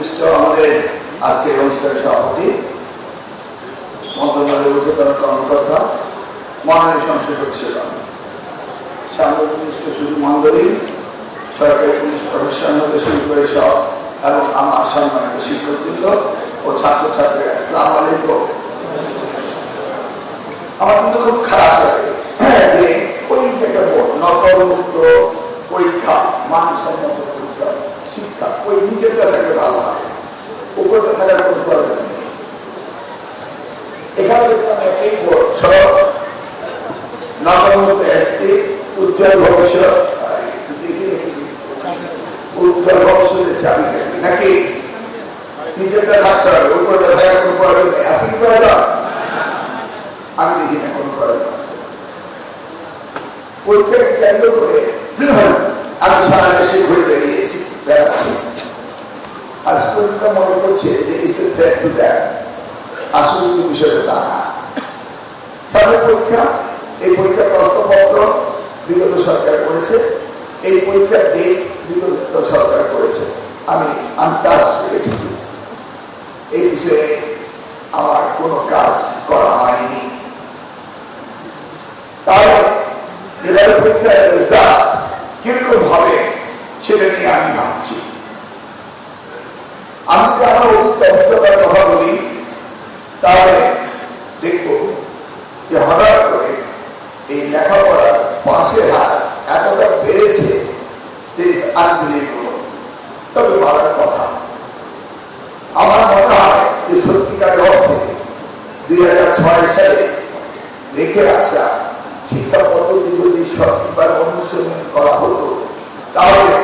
সংশ্লিষ্ট আমাদের আজকের অনুষ্ঠানের সভাপতি, মন্ত্রণালয়ের উচ্চতর কর্মকর্তা, মহানবী সংসদ সদস্যগণ, সাংবাদিক সুধী মন্ডলী, সরকারি পুলিশ প্রশাসন হতে শুরু করে সব এবং আমার সম্মানিত শিক্ষকবৃন্দ ও ছাত্রছাত্রীরা, আসসালামু আলাইকুম। আমার কিন্তু খুব খারাপ লাগে যে ওই যে একটা বোর্ড, নকলমুক্ত পরীক্ষা, মানসম্মত পরীক্ষা, শিক্ষা, ওই নিচেরটা থাকলে ভালো হয়, উপরটা থাকার কোনো প্রয়োজন নেই। এখানে দেখলাম একই বোর্ড, সব নকলমুক্ত এসসি, উজ্জ্বল ভবিষ্যৎ, উজ্জ্বল ভবিষ্যতের চাবি নাকি নিচেরটা থাকতে হবে, উপরটা থাকার কোনো প্রয়োজন নেই। আছে কি প্রয়োজন? আমি দেখি না কোনো প্রয়োজন আছে। পরীক্ষাকে কেন্দ্র করে আমি সারা দেশে ঘুরে বেরিয়েছি, বেড়াচ্ছি। আজ পর্যন্ত মনে করছে যে আসলে বিষয়টা তা না। সামনে পরীক্ষা, এই পরীক্ষার প্রশ্নপত্র বিগত সরকার করেছে, এই পরীক্ষার ডেট বিগত সরকার করেছে। আমি আন্দাজ রেখেছি, এই বিষয়ে আমার কোনো কাজ করা হয়নি। তাহলে এবার পরীক্ষার রেজাল্ট কিরকম হবে সেটা নিয়ে আমি ভাবছি। আমি যদি আমার অভিজ্ঞতার কথা বলি, তাহলে দেখবো যে হঠাৎ করে এই লেখাপড়ার পাশের হার এতটা বেড়েছে, তবে বলার কথা আমার মনে হয় যে সত্যিকারের অর্থে 2006 সালে রেখে আসা শিক্ষা পদ্ধতি যদি সঠিকভাবে অনুসরণ করা হতো, তাহলে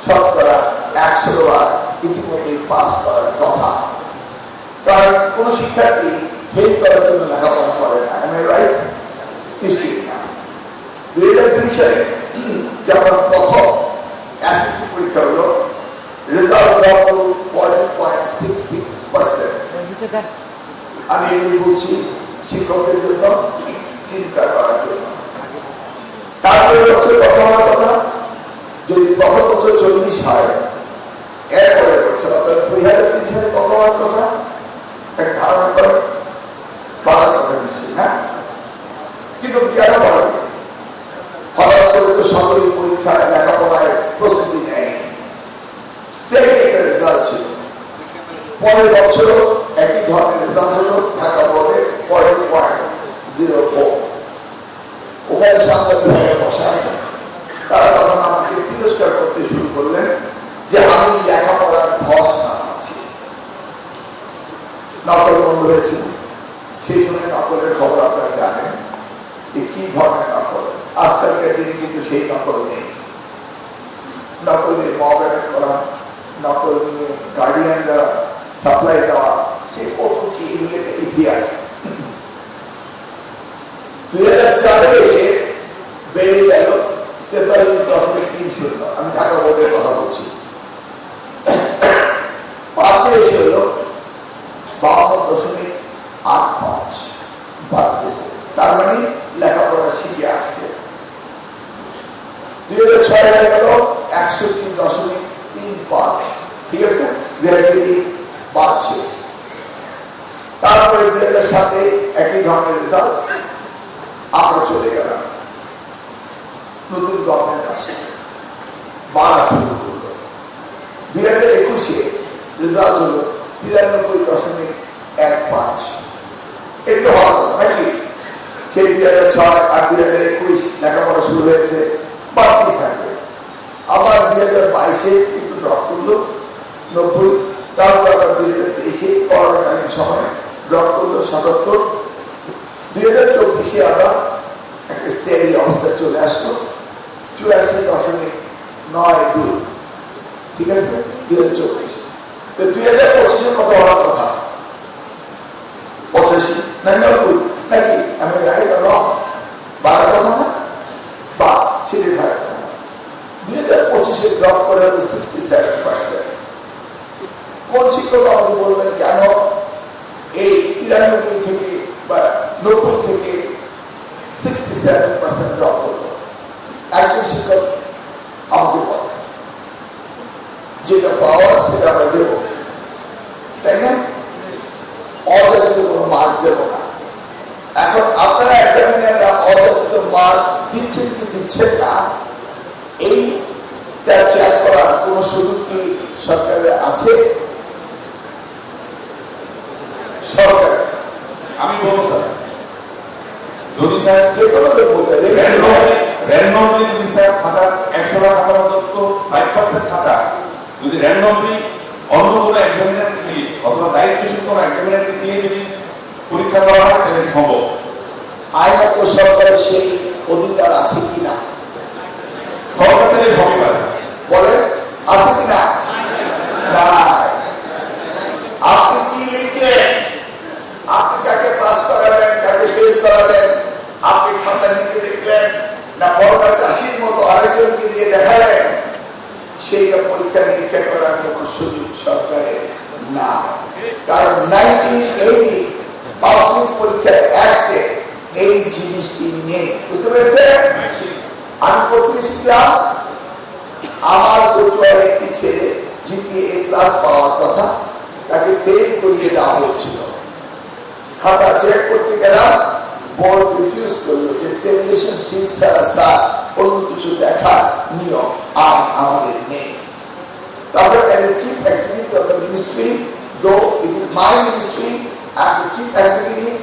শতকরা 100 বার ইতিমধ্যে পাস করার কথা। কারণ কোন শিক্ষার্থী ফেল করার জন্য লেখাপড়া করে না, আমি রাইট? নিশ্চয়ই না। 2002 সালে যখন প্রথম এসএসসি পরীক্ষা হলো, রেজাল্ট ড্রপ টু 40.66%। আমি এগুলি বলছি শিক্ষকদের জন্য চিন্তা করার জন্য। তারপরে বছর কত হওয়ার কথা? যদি প্রথম বছর 40 হয়, এরপরের বছর অর্থাৎ 2003 সালে কত হওয়ার কথা? এক ধারণা করে বলার কথা নিশ্চয়ই না। কিন্তু কেন বলে হঠাৎ করে তো সকলের পরীক্ষায় লেখাপড়ায় প্রস্তুতি নেয়নি, স্টেটে একটা রেজাল্ট ছিল। পরের বছরও একই ধরনের রেজাল্ট হলো ঢাকা বোর্ডে 40.04। ওখানে সাংবাদিক ভাইরা বসা আছে, তারা তখন আমাকে তিরস্কার করতে শুরু করলেন যে আমি লেখাপড়ার ধস নামাচ্ছি। নকল বন্ধ হয়েছিল, সেই সময় নকলের খবর আপনারা জানেন যে কি ধরনের নকল। আজকালকার দিনে কিন্তু সেই নকল নেই। নকল নিয়ে মব অ্যাটাক করা, নকল নিয়ে গার্ডিয়ানরা সাপ্লাই দেওয়া, সে কত কি ইতিহাস। 2004 এসে বেড়ে গেল 43.30। আমি ঢাকা বোর্ডের কথা বলছি। 5 এসে হলো 52.85 বাড়তেছে। তার মানে লেখাপড়া শিখে আসছে। 2006 হয়ে গেল 61.35। ঠিক আছে, গ্র্যাজুয়ালি বাড়ছে। তারপরে 2007 একই ধরনের রেজাল্ট, আমরা চলে গেলাম। নতুন গভর্নমেন্ট আসে, বাড়া শুরু করলো। 2021 রেজাল্ট হলো 93.15। এটা তো হওয়ার কথা নাকি? সেই 2006 আর 2021 লেখাপড়া শুরু হয়েছে, বাড়তে থাকবে। আবার 2022 একটু ড্রপ করলো 90। তারপর আবার 2023 করোনাকালীন সময় ড্রপ করলো 77। 2024 আবার একটা স্টেডি অবস্থা চলে আসলো 84.92। ঠিক আছে, 2024। 2025 কত হওয়ার কথা? 85 না 90 নাকি? আমি রাইট আর রং? বাড়ার কথা না, বা সেটি থাকার কথা। 2025 ড্রপ করে হলো 67%। কোন শিক্ষক আমাকে বলবেন কেন এই 93 থেকে বা 90 থেকে 67% ড্রপ করলো? একজন শিক্ষক আমাকে বলে যেটা পাওয়ার সেটা আমরা দেবো, আছে সরকার? আমি বলবো স্যার, যদি স্যার যে কোনো লোক বলতে র্যান্ডমলি যদি স্যার খাতা 100টা খাতার অন্তত 5% খাতা যদি র্যান্ডমলি অন্য কোনো এক্সামিনারকে দিয়ে অথবা দায়িত্বশীল কোনো এক্সামিনারকে দিয়ে যদি পরীক্ষা করা হয় তাহলে সম্ভব। আইনত সরকারের সেই অধিকার আছে কিনা? সরকার চাইলে সবই পারে। বলেন আছে কিনা? না। আপনি কি লিখলেন, আপনি কাকে পাস করাবেন, কাকে ফেল করাবেন, আপনি খাতা নিতে দেখলেন না বড়টা চাষির মতো আরেকজনকে দিয়ে দেখালেন, সেইটা পরীক্ষা নিরীক্ষা করার কোনো সুযোগ সরকারের না। কারণ 1980 পাবলিক পরীক্ষায় অ্যাক্টে এই জিনিসটি নেই। বুঝতে পেরেছেন? আমি কোথায় শিখলাম, আমার পড়ুয়ার একটি ছেলে জিপিএ প্লাস পাওয়ার কথা, তাকে ফেল করিয়ে দেওয়া হয়েছিল। খাতা চেক করতে গেলাম, বোর্ড রিফিউজ করলো যে টেলিভিশন সিট ছাড়া স্যার অন্য কিছু দেখার নিয়ম আইন আমাদের নেই। তারপর as a chief executive of the ministry, though it is my ministry and the chief executive,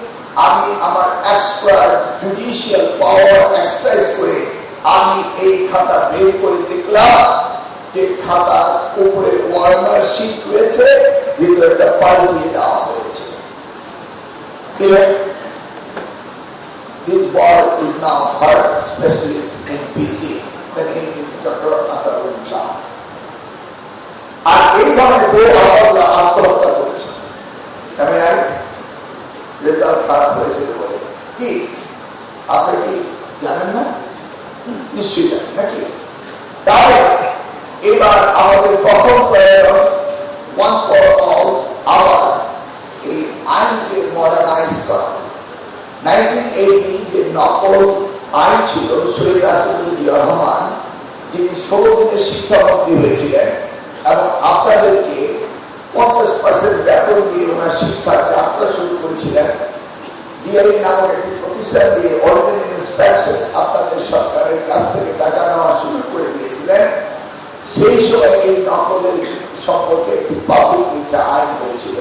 আমি আমার এক্সট্রা জুডিশিয়াল পাওয়ার এক্সারসাইজ করে আমি এই খাতা বের করে দেখলাম যে খাতার উপরে ওয়ার্নার শিট রয়েছে, ভিতরে একটা পাল দিয়ে দেওয়া হয়েছে। Clear? This boy is now heart specialist in PG. The name is Dr. Atarullah. আর এই ধরনের বই আমরা আত্মহত্যা করেছি। আমি নাই রেজাল্ট খারাপ হয়েছিল বলে। কি আপনি কি জানেন না? নিশ্চয়ই জানেন নাকি? তাহলে এবার আমাদের প্রথম প্রয়োজন once for all আবার এই আইনকে মডার্নাইজ করা। 1980 যে নকল আইন ছিল, শহীদ রাষ্ট্রপতি জিয়া রহমান যিনি 16 দিনের শিক্ষামন্ত্রী হয়েছিলেন এবং আপনাদেরকে 50% বেতন দিয়ে ওনার শিক্ষার যাত্রা শুরু করেছিলেন, ডিআই নামক একটি প্রতিষ্ঠান দিয়ে অর্ডিনারি ইন্সপেকশন আপনাদের সরকারের কাছ থেকে টাকা নেওয়ার সুযোগ করে দিয়েছিলেন। সেই সময় এই নকলের সম্পর্কে একটি পাবলিক পরীক্ষা আইন হয়েছিল।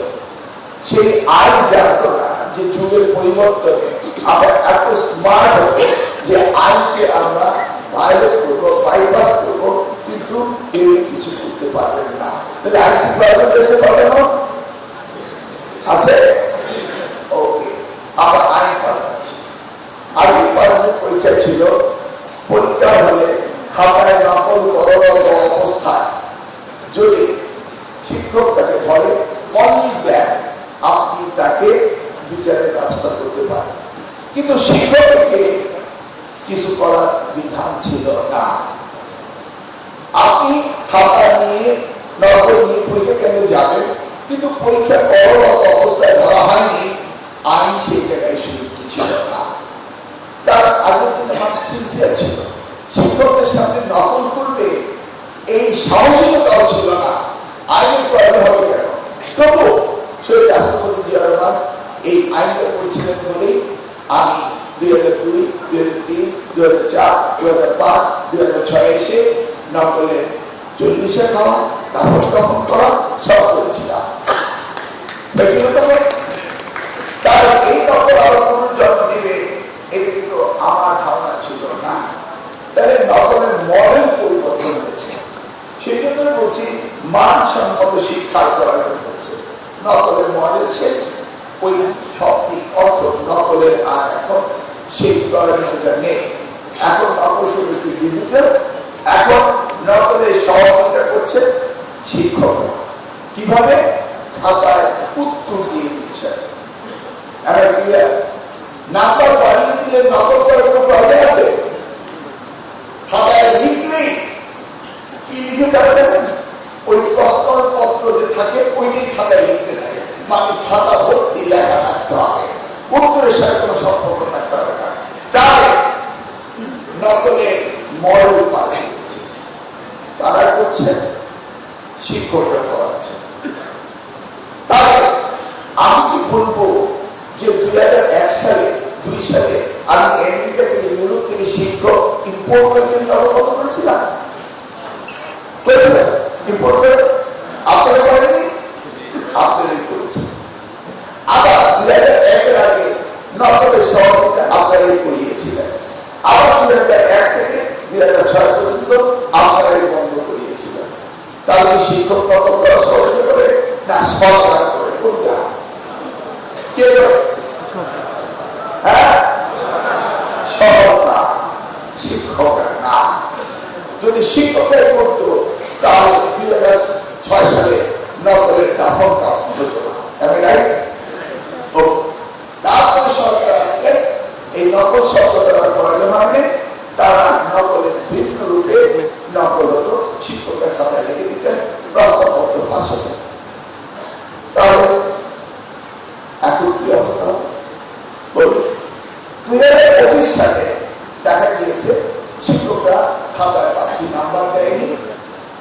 সেই আইন জানতো না যে যুগের পরিবর্তনে আমরা এত স্মার্ট হবো যে আইনকে আমরা ভায়োলেট করবো, বাইপাস করবো, কিন্তু কেউ কিছু করতে পারবেন না। তাহলে আইন কি প্রয়োজন রয়েছে? বলেন আছে? ওকে, আমরা আইন পাল্টাচ্ছি। আগে পাবলিক পরীক্ষা ছিল, পরীক্ষা হলে খাতায় নকল কররত অবস্থায় যদি শিক্ষক তাকে ধরে অনলি দেন আপনি তাকে বিচারের ব্যবস্থা করতে পারেন, কিন্তু শিক্ষককে কিছু করার বিধান ছিল না। আপনি খাতা নিয়ে নকল নিয়ে পরীক্ষা কেন্দ্রে যাবেন, কিন্তু পরীক্ষা কররত অবস্থায় ধরা হয়নি, আইন সেই জায়গায় সুযোগটি ছিল না। তার আগের দিনে মানুষ সিনসিয়ার ছিল, শিক্ষকদের সামনে নকল করবে এই সাহসিকতাও ছিল না। আইনের প্রয়োজন হবে কেন? তবু শহীদ রাষ্ট্রপতি জিয়া রহমান এই আইনটা করেছিলেন বলেই আমি 2002, 2003, 2004, 2005, 2006 এসে নকলের 40 খাওয়া, তারপর তখন করা সব করেছিলাম। হয়েছিল তখন? তাহলে এই নকল আবার পুনর্জন্ম নেবে, এটা কিন্তু আমার ধারণা ছিল না। তাহলে নকলের মডেল পরিবর্তন হয়েছে। সেই জন্য বলছি মানসম্মত শিক্ষার প্রয়োজন হচ্ছে। নকলের মডেল শেষ, ওই শব্দিক অর্থ নকলের আর এখন সেই প্রয়োজনটা নেই। এখন নকল শুরু ডিজিটাল, এখন নকলের সহযোগিতা করছে শিক্ষকরা। কিভাবে? খাতায় উত্তর দিয়ে দিচ্ছে। নাম্বার বাড়িয়ে দিলে নকল করার কোনো প্রয়োজন আছে? খাতায় লিখলেই কি লিখে যাবে জানেন? ওই প্রশ্ন পত্র যে থাকে ওইটাই খাতায় লিখতে থাকে, মানে খাতা ভর্তি লেখা থাকতে হবে, উত্তরের সাথে কোনো সম্পর্ক থাকতে হবে না। তাহলে নকলে মডেল পাল্টিয়েছে। তারা করছে, শিক্ষকরা করাচ্ছে। তাহলে আমি কি বলবো যে 2001 সালে 2 সালে আমি আমেরিকা থেকে ইউরোপ থেকে শিক্ষক ইম্পোর্ট করে কত করেছিলাম? ইম্পোর্ট করে আপনারা সরকার করে। কোনটা? কে করে? হ্যাঁ, সরকার, শিক্ষকরা না। যদি শিক্ষকরাই করতো তাহলে 2006 সালে নকলের দাফন কাপড় হতো না। আমি রাইট? তারপরে সরকার আসলে এই নকল শব্দটা প্রয়োজন হয়নি, তারা নকলের ভিন্ন রূপে নকল হতো, শিক্ষকরা খাতায় লিখে দিতেন, প্রশ্নপত্র ফাঁস হতো। তাহলে এখন কি অবস্থা? 2025 সালে দেখা গিয়েছে শিক্ষকরা খাতায় বাড়তি নাম্বার দেয়নি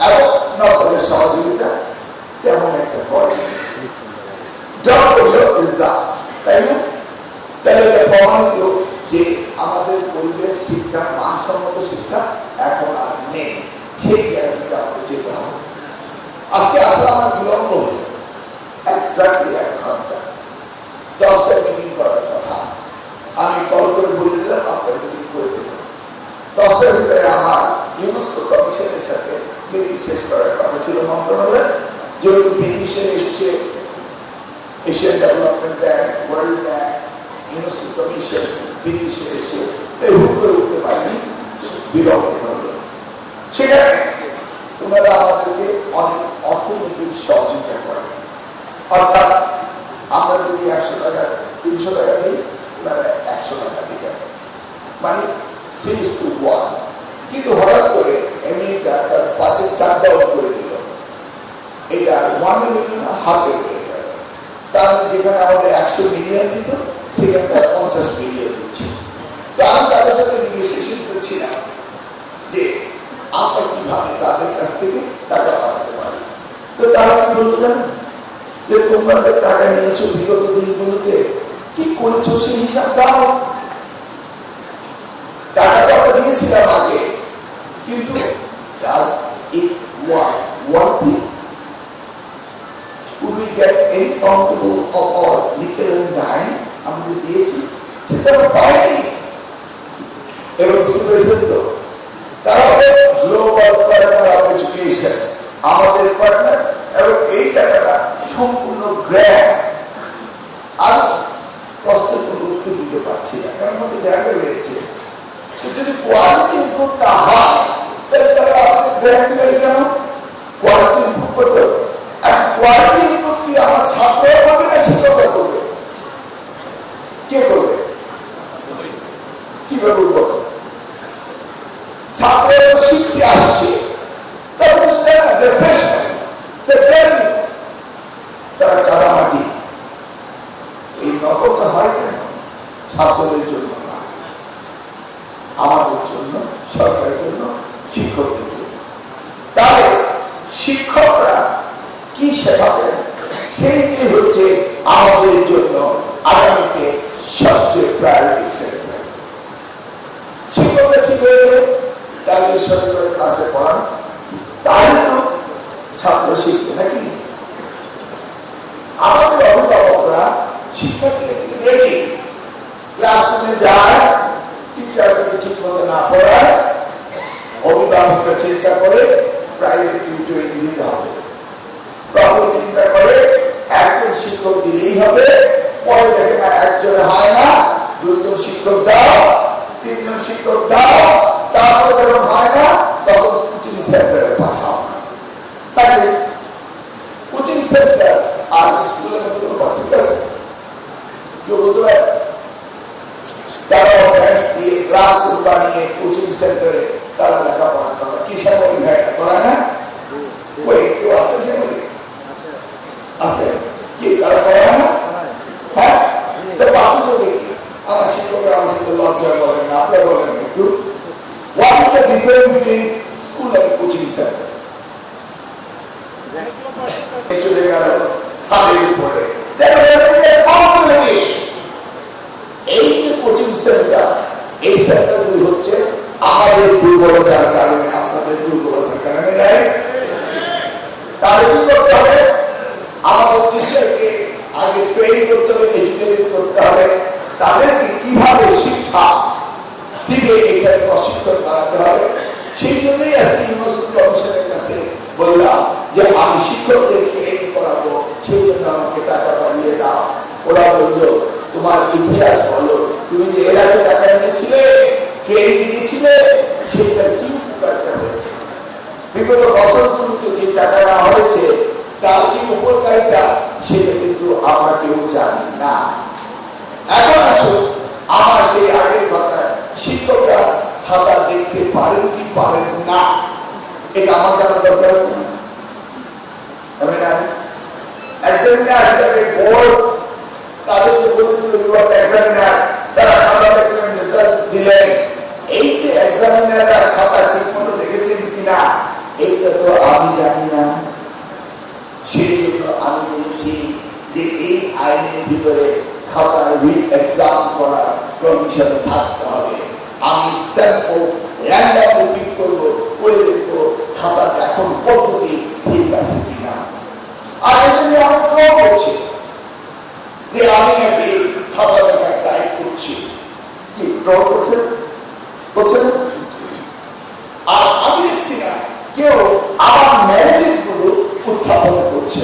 এবং নকলের সহযোগিতা তেমন একটা করেনি। তাই না? তাহলে প্রমাণিত যে আমাদের পরিবেশ শিক্ষা, মানসম্মত শিক্ষা এখন আর নেই। সেই জায়গা থেকে আমাদের যেতে হবে। আজকে আসলে আমার বিলম্ব হল এক্স্যাক্টলি 1 ঘন্টা। 10টায় মিটিং করার কথা, আমি কল করে বলে দিলাম আপনারা মিটিং করে দিলাম। 10টার ভিতরে আমার ইউনেস্কো কমিশনের সাথে মিটিং শেষ করার কথা ছিল মন্ত্রণালয়। যেহেতু বিদেশে এসছে Asian development bank, world bank, UNESCO commission বিদেশে এসছে, তাই হুট করে উঠতে পারেনি, বিলম্বিত হল। সেখানে ওনারা আমাদেরকে অনেক অর্থনৈতিক সহযোগিতা করেন। অর্থাৎ আমরা যদি 100 টাকা 300 টাকা দিই, ওনারা 100 টাকা দিবেন, মানে 3:1। কিন্তু হঠাৎ করে আমেরিকা তার বাজেট কাট ডাউন করে দিল, এটা 1 মিলিয়ন না, ½ মিলিয়ন। তার যেখানে আমাদের 100 মিলিয়ন দিত, সেখানে তারা 50 মিলিয়ন দিচ্ছে। তো আমি তাদের সাথে নেগোসিয়েশন করছিলাম যে আমরা কিভাবে তাদের কাছ থেকে টাকা পাঠাতে পারি। তো তারা কি বলতো জানেন? যে তোমরা টাকা নিয়েছো বিগত দিনগুলোতে, কি করেছো সেই হিসাব দাও। টাকা তো আমরা দিয়েছিলাম আগে, কিন্তু it was working. Could we get any countable of our nickel and dime? আমরা দিয়েছি, সেটা আমরা পাইনি। এবং বুঝতে পেরেছেন তো, তারা গ্লোবাল পার্টনার অফ এডুকেশন, আমাদের পার্টনার, এবং এই টাকাটা সম্পূর্ণ গ্র্যান্ট। আমি কষ্টের কোনো উত্তর দিতে পারছি না, কারণ আমাদের গ্র্যান্টে রয়েছে। যদি কোয়ালিটি ইমপ্রুভ না হয়, তাহলে তারা আপনাদের গ্র্যান্ট দিবেন কেন? কোয়ালিটি ইমপ্রুভ করতে হবে। আর কোয়ালিটি ইমপ্রুভ কি আমার ছাত্ররা করবে না শিক্ষকরা করবে? কে করবে? কিভাবে বলবো? ছাত্ররা শিখতে আসছে, তারা কাদামাটি। এই নকলটা হয় কেন? ছাত্রদের জন্য না, আমাদের জন্য, সরকারের জন্য, শিক্ষকদের জন্য। তাহলে শিক্ষকরা কি শেখাবেন, সেইটি হচ্ছে আমাদের জন্য আগামীতে সবচেয়ে প্রায়োরিটি সেক্টর। শিক্ষকরা ঠিক হয়ে গেলে তাদের সরকারের ক্লাসে পড়ান, তাহলে তো ছাত্র শিখবে নাকি? আমাদের অভিভাবকরা শিক্ষার্থীরা কিন্তু রেডি, ক্লাসরুমে যায়, টিচার যদি ঠিক মতো না পড়ায়, অভিভাবকরা চিন্তা করে প্রাইভেট টিউটরিং দিতে হবে। তখন চিন্তা করে একজন শিক্ষক দিলেই হবে, পরে দেখে না একজনে হয় না, 2 জন শিক্ষক দাও, 3 জন শিক্ষক দাও, তারপরে যখন হয় না তখন কোচিং সেন্টারে পাঠাও। তাকে কোচিং সেন্টার আর স্কুলের মধ্যে কোনো পার্থক্য আছে? কেউ বলতে পারে? তারা ব্যাচ দিয়ে ক্লাসরুম বানিয়ে কোচিং সেন্টারে তারা লেখাপড়া করে, কি সামগ্রী করায় না? ওই কেউ আছে সেগুলি? আছে কি তারা করায় না? হ্যাঁ, তো পার্থক্য দেখি। আমার শিক্ষকরা আমার সাথে লজ্জা বলেন না, আপনারা বলেন একটু, what is the difference between school and coaching center? চলে গেল ছাদের উপরে, এই যে কোচিং সেন্টার, এই সেন্টারগুলি হচ্ছে আমাদের দুর্বলতার কারণে, আপনাদের দুর্বলতার কারণে নাই। তাহলে কি করতে হবে? আমাদের টিচারকে আগে ট্রেন করতে হবে, এডুকেট করতে হবে, তাদেরকে কিভাবে শিক্ষা দিবে এখানে প্রশিক্ষণ বাড়াতে হবে। সেই জন্যই আজকে ইউনেস্কো কমিশনের কাছে বললাম যে আমি শিক্ষকদের ট্রেন করাবো, সেই তুমি আমাকে টাকা বাড়িয়ে দাও। ওরা বললো তোমার ইতিহাস বলো, তুমি যে এর আগে টাকা নিয়েছিলে, ট্রেনিং দিয়েছিলে, সেইটার কি উপকারিতা হয়েছে? বিগত বছরগুলোতে যে টাকা নেওয়া হয়েছে তার কি উপকারিতা, সেটা কিন্তু আমরা কেউ জানি না। এখন আসুন আমার সেই আগের কথা, শিক্ষকরা খাতা দেখতে পারেন কি পারেন না, এটা আমার জানা দরকার আছে না? এক্সামিনার হিসাবে বোর্ড তাদেরকে বলে দিল এক্সামিনার, তারা খাতা দেখলেন, রেজাল্ট দিলেন। এই যে এক্সামিনাররা খাতা ঠিক মতো দেখেছেন কিনা এইটা তো আমি জানি না। সেই জন্য আমি বলেছি যে এই আইনের ভিতরে খাতা রি-এক্সাম করার কমিশন থাকতে হবে। আমি স্যাম্পল র্যান্ডামলি পিক করবো, করে দেখবো খাতা এখন পদ্ধতি ঠিক আছে কিনা। আর এজন্য আমি কেউ বলছি যে আমি নাকি খাতা দেখার টাইপ করছি, কি ড্র করছেন করছেন। আর আমি দেখছি না কেউ আমার ন্যারেটিভ গুলো উত্থাপন করছে।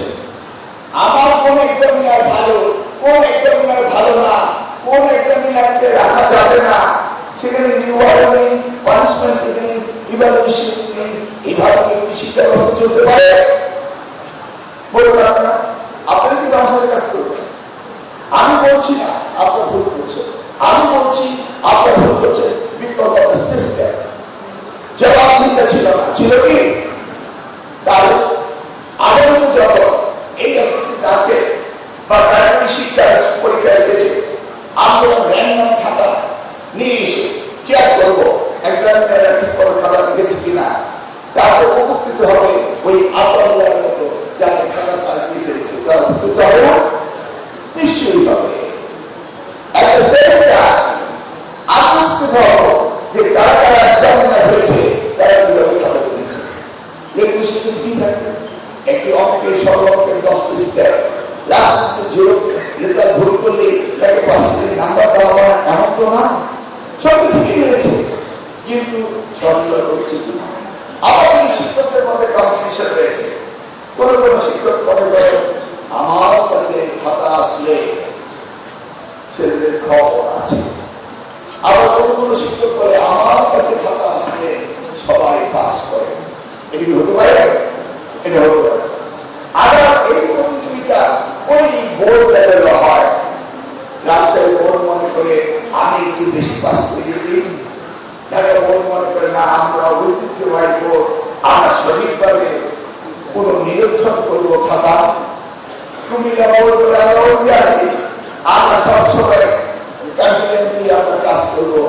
আমার কোন এক্সামিনার ভালো, কোন এক্সামিনার ভালো না, কোন এক্সামিনারকে রাখা যাবে না, সেখানে রিওয়ার্ড নেই, পানিশমেন্ট নেই, ইভ্যালুয়েশন নেই, এইভাবে কি শিক্ষা ব্যবস্থা চলতে পারে? বলুন আপনারা, আপনারা কিন্তু আমার সাথে কাজ করবেন। আমি বলছি না আপনার ভুল করছে, আমি বলছি আপনার ভুল করছে বিকজ অফ দ্য সিস্টেম। জবাবদিহিতা ছিল না, ছিল কি? তাহলে আগামী যখন এই এসএসসি দাঁড়ে বা প্রাইমারি শিক্ষার পরীক্ষা শেষে আমরা র্যান্ডম খাতা নিয়ে এসে চেক করবো এক্সামিনাররা ঠিক করে খাতা দেখেছে কিনা, তাহলে উপকৃত হবে ওই আতঙ্কের মতো যাতে খাতা তার দিয়ে ফেলেছে, তারা উপকৃত হবে না? নিশ্চয়ই হবে। একটা সেটা উপকৃত হবো যে কারা কারা এক্সামিনার হয়েছে, তারা কিভাবে খাতা দেখেছে। এগুলো সেটা কি থাকবে? একটি অঙ্কের সরল অঙ্কের 10টি স্টেপ, লাস্ট জিরো রেজাল্ট ভুল করলে তাকে পার্সেন্টেজ নাম্বার দেওয়া হয় এমন তো না। সব ঠিকই রয়েছে, কিন্তু সরল হচ্ছে কিনা। আমাদের শিক্ষকদের মধ্যে কম্পিটিশন রয়েছে। কোন কোন শিক্ষক মনে করে আমার কাছে খাতা আসলে ছেলেদের খবর আছে, আবার কোন কোন শিক্ষক বলে আমার কাছে খাতা আসলে সবাই পাস করে। এটি হতে পারে, এটা হতে পারে। আবার এই প্রতিযোগিতা ওই বোর্ড লেভেলে হয়। রাজশাহী বোর্ড মনে করে আমি একটু বেশি পাস করিয়ে দিই, ঢাকা বোর্ড মনে করে না আমরা ঐতিহ্যবাহী বোর্ড, আমরা সঠিকভাবে কোন নিরীক্ষণ করবো খাতা। কুমিল্লা বোর্ড বলে আমরা ঐতিহাসিক, আমরা সবসময় কনফিডেন্টলি আমরা কাজ করবো।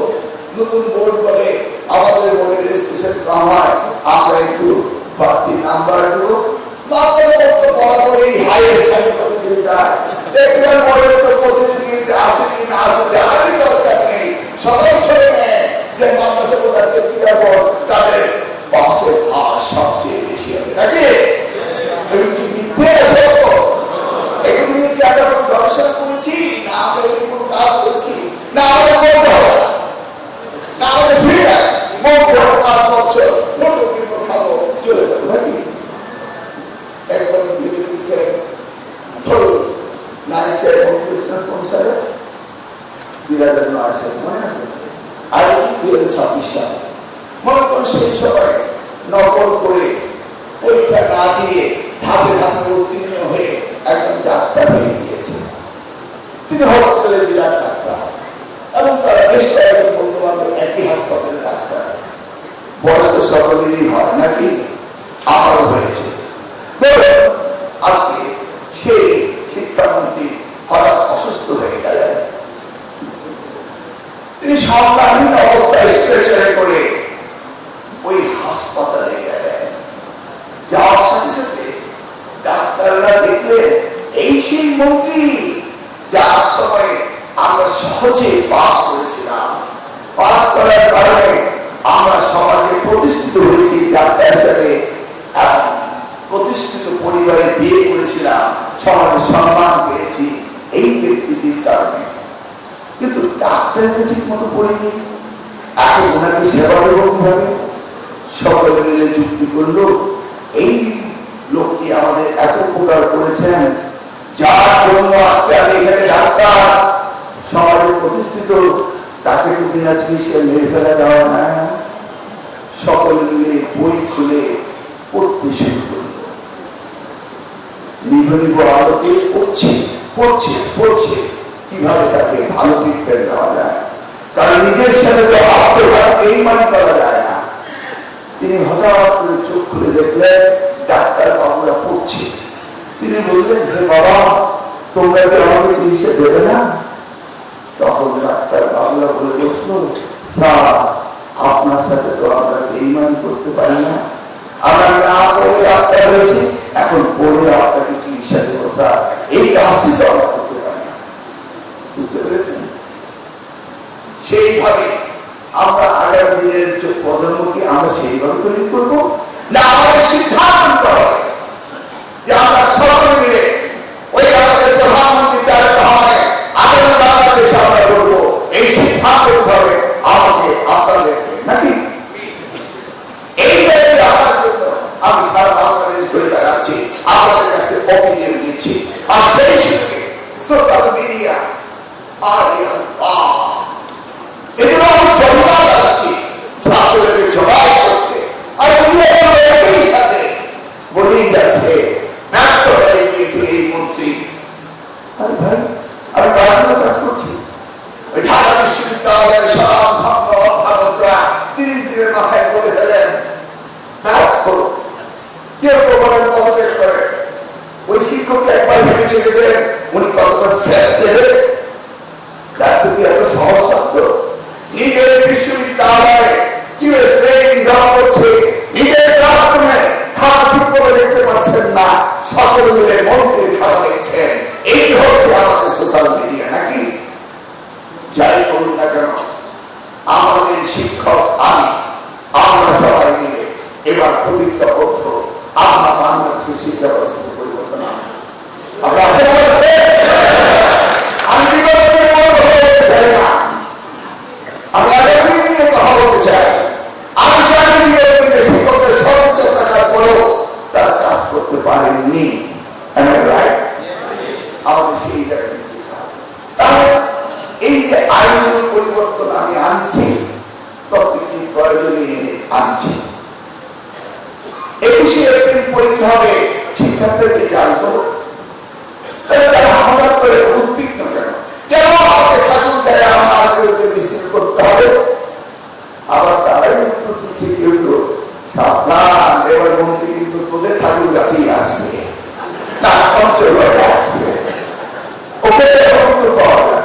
নতুন বোর্ড বলে আমাদের বোর্ডের রেজিস্ট্রেশন কম হয়, আমরা একটু বাড়তি নাম্বার দেবো। সবাই ধরে নেয় যে মাদ্রাসা তাদের বাসের ভার সবচেয়ে বেশি হবে নাকি? এগুলো নিয়ে কি আমরা কোনো গবেষণা করেছি না? আমরা এগুলো কোনো কাজ করছি না? আমাদের করতে হবে না, আমাদের ফিরে যায় 5 বছর ফটো কিন্তু খাবো চলে যাবো নাকি? একবার ভেবে দিচ্ছেন ধরুন নারী সাহেব কোন সাহেব 2009 সালে মনে আছে, আর 2026 সাল মনে করুন সেই সময় নকল করে পরীক্ষা না দিয়ে ধাপে ধাপে উত্তীর্ণ হয়ে একজন ডাক্তার হয়ে গিয়েছে। তিনি হসপিটালের বিরাট ডাক্তার এবং তারা বেশ কয়েকজন বন্ধু বান্ধব একই হাসপাতালের ডাক্তার। বয়স তো সকলেরই হয় নাকি? আমারও হয়েছে। আজকে সেই শিক্ষামন্ত্রী হঠাৎ অসুস্থ হয়ে গেলেন। তিনি সামনাহীন অবস্থায় স্ট্রেচারে করে ওই হাসপাতালে গেলেন। যাওয়ার সাথে সাথে ডাক্তাররা দেখলেন এই সেই মন্ত্রী যার সময় আমরা সহজে পাস করেছিলাম। পাস করার কারণে আমরা সমাজে প্রতিষ্ঠিত হয়েছি ডাক্তার হিসেবে, প্রতিষ্ঠিত পরিবারে বিয়ে করেছিলাম, সমাজে সম্মান পেয়েছি এই ব্যক্তিটির কারণে। কিন্তু ডাক্তার তো ঠিক মতো পড়িনি, এখন ওনাকে সেবা দেব কিভাবে? সকলে মিলে যুক্তি করলো এই লোকটি আমাদের এত উপকার করেছেন, যার জন্য আজকে আমি এখানে ডাক্তার সমাজে প্রতিষ্ঠিত, তাকে তো বিনা চিকিৎসায় মেরে ফেলা যাওয়া না। সকল মিলে বই খুলে পড়তে শুরু করল, নিভ নিভ আলোকে পড়ছে পড়ছে পড়ছে কিভাবে তাকে ভালো ট্রিটমেন্ট দেওয়া যায়, কারণ নিজের সাথে তো আত্মঘাতী বেইমানি করা যায় না। তিনি হঠাৎ করে চোখ খুলে দেখলেন ডাক্তার বাবুরা পড়ছে। তিনি বললেন, হে বাবা, তোমরা কি আমাকে চিকিৎসা দেবে না? তখন ডাক্তার বাবুরা বলে বসলো, স্যার আপনার সাথে তো আমরা বেইমানি করতে পারি না, আমরা না পড়ে ডাক্তার হয়েছি, এখন পড়ে আপনাকে চিকিৎসা দেবো স্যার, এই কাজটি তো আমরা করতে পারি না। বুঝতে পেরেছেন? সেইভাবে আমরা আগামী দিনের প্রজন্মকে আমরা সেইভাবে তৈরি করবো না, আমাদের সিদ্ধান্ত নিতে হবে যে আমরা সকলে মিলে ওই আমাদের প্রধানমন্ত্রী তারেক রহমানের আগামী বাংলাদেশ আমরা করবো, এই সিদ্ধান্ত নিতে হবে আমাকে আপনাদেরকে, নাকি? এই জায়গায় আসার জন্য আমি সারা বাংলাদেশ ঘুরে বেড়াচ্ছি, আপনাদের কাছে অপিনিয়ন দিচ্ছি, আর সেই সঙ্গে সোশ্যাল মিডিয়া আর এগুলো আমি জবাব আসছি ছাত্রদেরকে জবাব করতে, আর একই সাথে বলেই যাচ্ছে ব্যর্থ হয়ে গিয়েছে এই মন্ত্রী। আরে ভাই, আমি কারখানা কাজ করছি, ওই ঢাকা বিশ্ববিদ্যালয়ের সব অধ্যাপকরা 30 দিনের মাথায় বলে ফেলেন ব্যর্থ, কেউ প্রমাণের পদত্যাগ করে। ওই শিক্ষক একবার ভেবে চেয়েছিলেন উনি কতটা ফ্রেশ ছিলেন, ব্যর্থ কি এত সহজ শব্দ? নিজের বিশ্ববিদ্যালয়ে কিউএস রেটিং ড্রপ করছে, নিজের ক্লাসরুমে খাতা ঠিক করে দেখতে পাচ্ছেন না, সকল মিলে মন্ত্রীর খাতা দেখছেন। এই হচ্ছে আমাদের সোশ্যাল মিডিয়া, নাকি? যাই করুন না কেন, আমাদের শিক্ষক আমরা সবাই মিলে এবার প্রতিজ্ঞাবদ্ধ, আমরা বাংলাদেশের শিক্ষা ব্যবস্থাকে পরিবর্তন আনবো। আমরা আছেন আমার সাথে? আমি বিগত হতে চাই না, আমি আগামী নিয়ে কথা বলতে চাই। আমি জানি বিগত শিক্ষকদের সর্বোচ্চ টাকার পরেও তারা কাজ করতে পারেননি, আমাদের সেই জায়গায় যেতে হবে। তাহলে এই যে আইনের পরিবর্তন আমি আনছি, প্রত্যেকটি প্রয়োজনে এনে আনছি। 21শে এপ্রিল পরীক্ষা হবে, শিক্ষার্থীদেরকে জানতো তারা হঠাৎ করে উদ্বিগ্ন কেন? কেন আমাকে ঠাকুর দেয় আমার বিরুদ্ধে মিছিল করতে হবে? আবার তারাই উত্তর দিচ্ছে কেউ কেউ, সাবধান, এবার মন্ত্রী কিন্তু তোদের ঠাকুর কাছেই আসবে না, অঞ্চলে আসবে, ওকে পাওয়া যায়।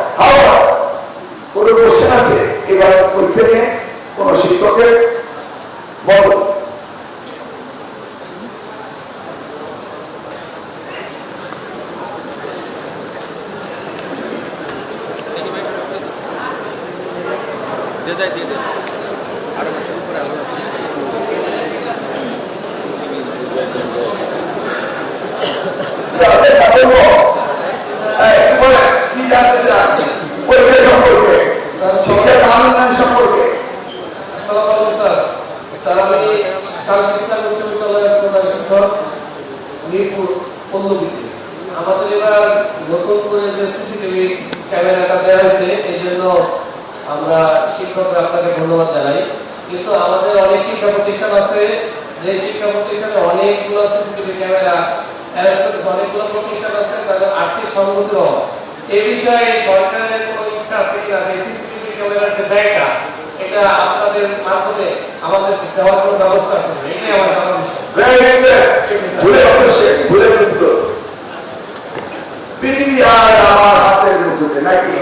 কোনো কোশ্চেন আছে এবার পরীক্ষা নিয়ে কোন শিক্ষকের? বল। আমাদের এবার নতুন করে যে সিসিটিভি ক্যামেরাটা দেওয়া হয়েছে, এই জন্য আমরা শিক্ষকরা আপনাকে ধন্যবাদ জানাই। কিন্তু আমাদের অনেক শিক্ষা প্রতিষ্ঠান আছে, যে শিক্ষা প্রতিষ্ঠানে অনেকগুলো সিসিটিভি ক্যামেরা, অনেকগুলো প্রতিষ্ঠান আছে, তাদের আর্থিক সংগঠিত হওয়া, এই বিষয়ে সরকারের কোনো ইচ্ছা আছে কিনা যে সিসিটিভি ক্যামেরার যে ব্যয়টা এটা আপনাদের মাধ্যমে আমাদের দেওয়ার কোনো ব্যবস্থা আছে? এটাই আমার জানার বিষয়। পৃথিবী আর আমার হাতের মুঠোতে, নাকি?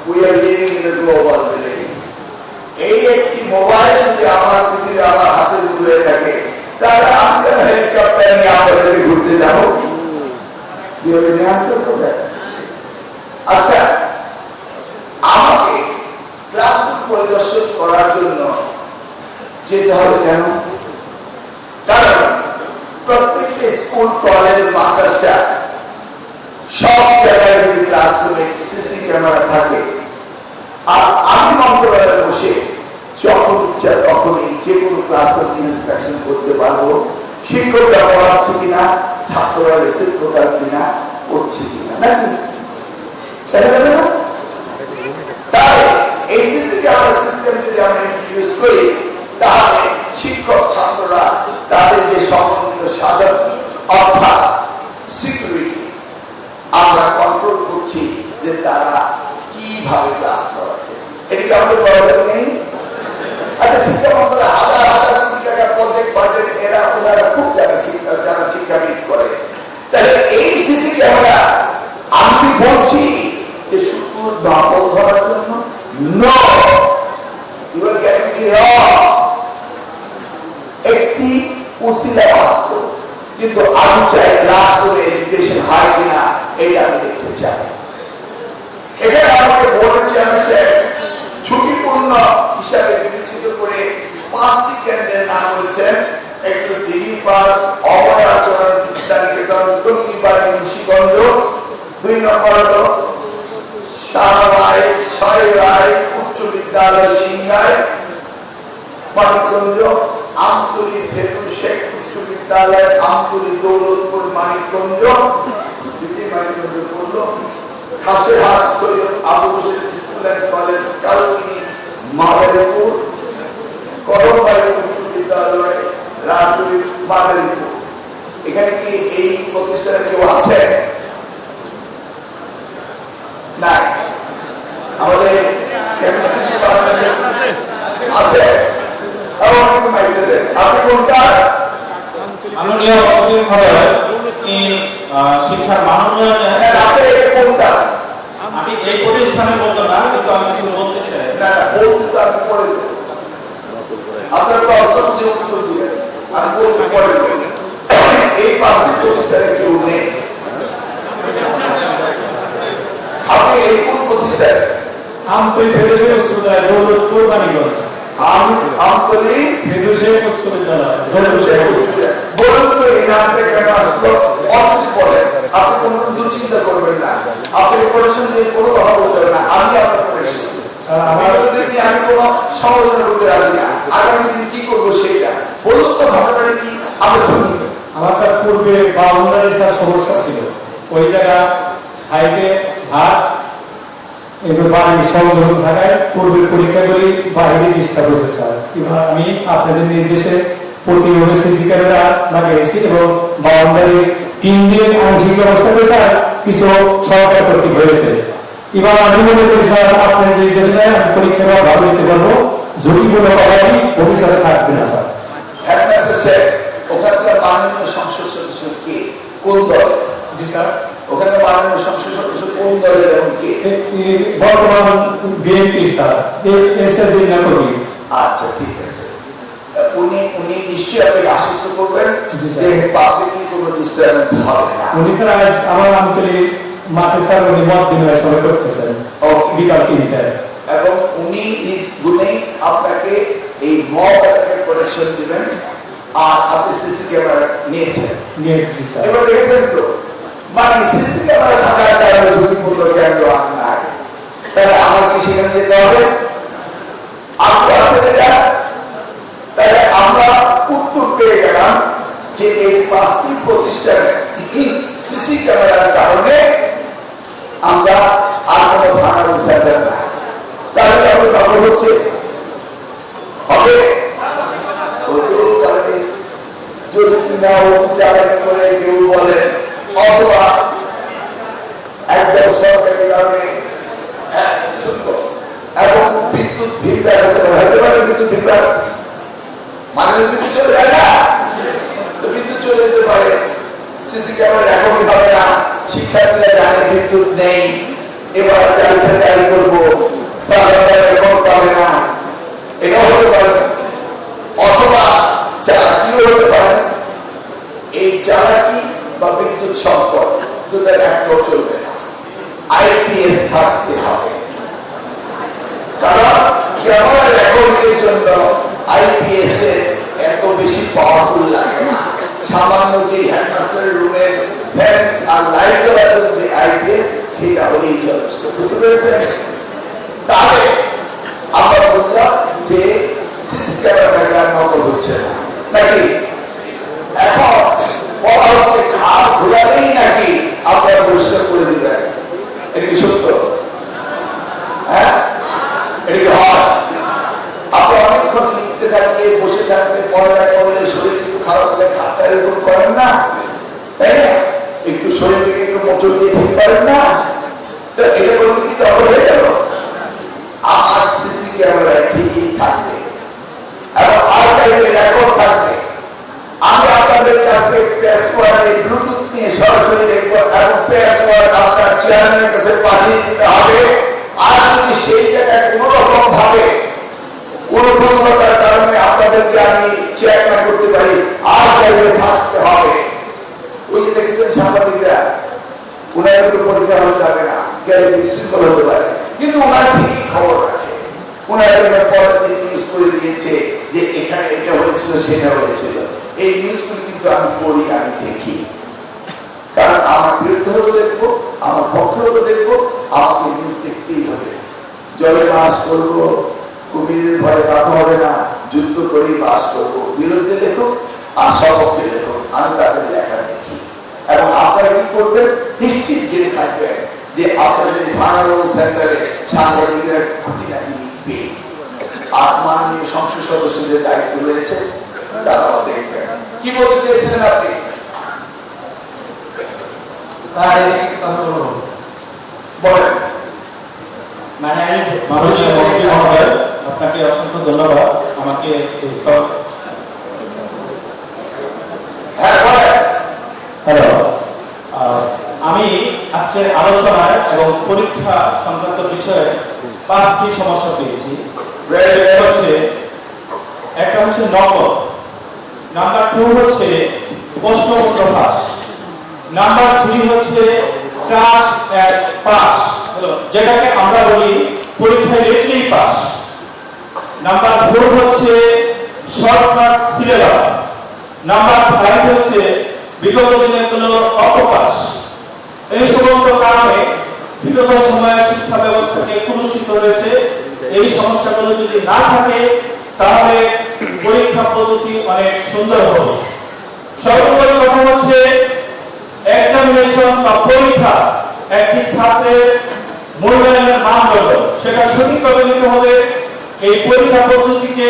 We are living in the global village. এই একটি মোবাইল যদি আমার পৃথিবী আমার হাতের মুঠোয় থাকে, তাহলে আমি কেন হেলিকপ্টার নিয়ে আপনাদেরকে ঘুরতে যাবো? কিভাবে নিয়ে আসতে হবে? আচ্ছা, আমাকে ক্লাসরুম পরিদর্শন করার জন্য যেতে হবে কেন? কারণ প্রত্যেকটা স্কুল, কলেজ, মাদ্রাসা সব জায়গায় যদি ক্লাসরুমে সিসি ক্যামেরা থাকে, আর আমি মন্ত্রণালয়ে বসে যখন ইচ্ছা তখনই যে কোনো ক্লাসরুম ইন্সপেকশন করতে পারবো, শিক্ষকরা পড়াচ্ছে কিনা, ছাত্ররা রেসিপ্রোকাল কিনা, করছে কিনা, নাকি দেখা যাবে না? তাই এই সিসি ক্যামেরা সিস্টেম যদি আমরা ইন্ট্রোডিউস করি, তাহলে শিক্ষক ছাত্ররা তাদের যে সমন্বিত সাধন অর্থাৎ সিকিউরিটি আমরা কন্ট্রোল করছি, যে তারা কিভাবে ক্লাস করাচ্ছে, এটাকে আমাদের প্রবলেম নেই। আচ্ছা, শিক্ষা মন্ত্রণালয় হাজার হাজার কোটি টাকা প্রজেক্ট বাজেট এরা ওনারা খুব জানে যারা শিক্ষাবিদ করে। তাহলে এই সিসি ক্যামেরা আমি কি বলছি যে শুধু নকল ধরার জন্য? No, you are getting it wrong. একটি উসিলা মাত্র, কিন্তু আমি চাই ক্লাসরুমে এডুকেশন হয় কিনা এটা আমি দেখতে চাই। এখানে আমাকে বোর্ডের চেয়ারম্যান ঝুঁকিপূর্ণ হিসাবে বিবেচিত করে 5টি কেন্দ্রের নাম বলেছেন। একটু দিঘিপাড় অবরাচরণ বিদ্যানিকেতন দক্ষিণপাড়ি মুন্সিগঞ্জ, 2 নম্বর হলো শাহরায় উচ্চ বিদ্যালয় সিংহায় মানিকগঞ্জ, আমতলী ফেতুর শেখ উচ্চ বিদ্যালয় আমতলী দৌলতপুর মানিকগঞ্জ, মানিকগঞ্জ পড়ল, Khaserhat Syed Abu Hossain school and college Kalkini Madaripur, Karambari উচ্চ বিদ্যালয় রাজুরি মাদারীপুর। এখানে কি এই প্রতিষ্ঠানে কেউ আছে? না, আমাদের আছে। আপনি কোনটা? মাননীয় শিক্ষার মান উন্নয়নে কোনটা? আমি এই প্রতিষ্ঠানের মতো না, কিন্তু আমি কিছু বলতে চাই। না, বলতে তো আপনি পরে আপনার প্রশ্ন বুঝে উত্তর দিলেন, আমি বলতে পরে এই 5টি প্রতিষ্ঠানে কেউ নেই। আপনি এই কোন প্রতিষ্ঠান? আমতলী ফেদুশেখ উচ্চ বিদ্যালয় দৌলতপুর মানিকগঞ্জ। আমতলী ফেদুশেখ উচ্চ বিদ্যালয় বলুন তো এই নামটা কেন আসলো? অচিত বলে আপনি কোনো দুশ্চিন্তা করবেন না, আপনি পরিশ্রম দিয়ে কোনো কথা বলবেন না, আমি আপনার পরিশ্রম আমার যদি আমি কোনো সমালোচনা করতে রাজি না। আগামী দিন কি করবো সেইটা বলুন তো, ঘটনাটা কি আমি শুনি। আমার তার পূর্বে বাউন্ডারি সমস্যা ছিল, ওই জায়গা সাইডে হাট এবার বাড়ির সংযোগ থাকায় পূর্বের পরীক্ষাগুলি বাইরে ডিস্টার্ব হয়েছে স্যার। এবার আমি আপনাদের নির্দেশে প্রতিভাবে সিসি ক্যামেরা লাগিয়েছি এবং বাউন্ডারি টিম দিয়ে আংশিক ব্যবস্থা করে স্যার কিছু সরকার কর্তৃক হয়েছে। এবার আমি মনে করি স্যার আপনার নির্দেশনায় আমি পরীক্ষা ভালো দিতে পারবো, ঝুঁকিপূর্ণ করাই ভবিষ্যতে থাকবে না স্যার। ওখানকার মাননীয় সংসদ সদস্য কে, কোন দল? জি স্যার। ওখানে মাননীয় সংসদ সদস্য কোন দলের এবং কে? বর্তমান বিএনপি স্যার, এসএসজি নাগরিক। আচ্ছা, ঠিক আছে। উনি নিশ্চয়ই আপনাকে আশ্বস্ত করবেন যে পাবলিকলি কোনো ডিস্টারবেন্স হবে না। উনি স্যার আজ আমার আমতলী মাঠে স্যার উনি মত বিনিময় সভা করতেছেন বিকাল 3টায়, এবং উনি নিজ গুণে আপনাকে এই মব অ্যাটাকের প্রোটেকশন দিবেন। আর আপনি সিসি ক্যামেরা নিয়েছেন? নিয়েছি স্যার। এবার দেখেছেন তো, মানে সিসি ক্যামেরা থাকার কারণে ঝুঁকিপূর্ণ কেন্দ্র আর নাই, তাহলে আমার কি সেখানে যেতে হবে? তাহলে আমরা উত্তর পেয়ে গেলাম যে এই 5টি প্রতিষ্ঠানে সিসি ক্যামেরার কারণে আমরা আর কোনো থানা বিচার না। তাহলে আমাদের খবর হচ্ছে হবে যদি কিনা বিচারণ করে কেউ বলেন, অথবা একদম সরকারি কারণে এবং বিদ্যুৎ বিভ্রাট হতে পারে। বিদ্যুৎ বিভ্রাট মানে বিদ্যুৎ চলে যায় না, তো বিদ্যুৎ চলে যেতে পারে, সিসি ক্যামেরা রেকর্ডিং হবে না, শিক্ষার্থীরা জানে বিদ্যুৎ নেই, এবার চাইছে তাই করবো, রেকর্ড পাবে না, এটাও হতে পারে। অথবা চালাকিও হতে পারে। এই চালাকি বা বিদ্যুৎ সংকট দুটার একটাও চলবে না, আইপিএস থাকতে হবে। কারণ ক্যামেরা রেকর্ডিংয়ের জন্য আইপিএস এর এত বেশি পাওয়ারফুল লাগে না, সামান্য যে হেডমাস্টারের রুমের ফ্যান আর লাইট জ্বলার যে আইপিএস সেটা হলেই যথেষ্ট। বুঝতে পেরেছেন? তাহলে আমরা বুঝলাম যে সিসি ক্যামেরা থাকলে আর নকল হচ্ছে না, নাকি? এখন একটু মোচন দিয়ে ঠিক করেন না, তো এটা করলে কি তখন হয়ে গেল? আমার সিসি ক্যামেরা ঠিকই থাকবে এবং আর্কাইভে রেকর্ড থাকবে। আমি আপনাদের কাছে পাসওয়ার্ডে ব্লুটুথ নিয়ে সরাসরি দেখবো এবং পাসওয়ার্ড আপনার চেয়ারম্যানের কাছে পাঠিয়ে দিতে হবে। আর যদি সেই জায়গায় কোনো রকম ভাবে কোন প্রবণতার কারণে আপনাদেরকে আমি চেক না করতে পারি, আর্কাইভে থাকতে হবে। ওই যে দেখেছেন সাংবাদিকরা, ওনার একটু পরীক্ষা হতে যাবে না, গেলে বিশৃঙ্খল হতে পারে, কিন্তু ওনার ঠিকই খবর রাখে। ওনার পরে নিউজ করে দিয়েছে যে এখানে এটা হয়েছিল সেটা হয়েছিল। এই নিউজগুলো কিন্তু আমি পড়ি, আমি দেখি, কারণ আমার বিরুদ্ধে হলো দেখবো, আমার পক্ষে হলো দেখবো, আমাকে নিউজ দেখতেই হবে। জলে বাস করবো, কুমিরের ভয়ে বাধা হবে না, যুদ্ধ করেই বাস করবো। বিরুদ্ধে লেখো আর সপক্ষে লেখো, আমি তাদের লেখা দেখি। এবং আপনারা কি করবেন, নিশ্চিত জেনে থাকবেন যে আপনাদের ভাঙারোল সেন্টারে সাংবাদিকরা খুঁটিনাটি লিখবে। আর মাননীয় সংসদ সদস্যদের দায়িত্ব রয়েছে, তারাও দেখবেন। কি বলতে চেয়েছিলেন আপনি? বলেন। মানে আমি মাননীয় মন্ত্রী মহোদয়, আপনাকে অসংখ্য ধন্যবাদ আমাকে হ্যাঁ বলেন। হ্যালো, আমি আজকের আলোচনায় এবং পরীক্ষা সংক্রান্ত বিষয়ে 5টি সমস্যা পেয়েছি। একটা হচ্ছে নকল, নাম্বার 2 হচ্ছে প্রশ্নপত্র ফাঁস, নাম্বার 3 হচ্ছে কাজ পাস, যেটাকে আমরা বলি পরীক্ষায় লিখলেই পাস, নাম্বার 4 হচ্ছে শর্টকাট সিলেবাস, নাম্বার 5 হচ্ছে বিগত দিনগুলো অপকাশ। এই সমস্ত কারণে বিগত সময়ে শিক্ষা ব্যবস্থাকে কলুষিত হয়েছে। এই সমস্যাগুলো যদি না থাকে তাহলে পরীক্ষা পদ্ধতি অনেক সুন্দর হবে। সর্বোপরি কথা হচ্ছে এক্সামিনেশন বা পরীক্ষা একটি ছাত্রের মূল্যায়নের মানদণ্ড, সেটা সঠিকভাবে নিতে হবে। এই পরীক্ষা পদ্ধতিকে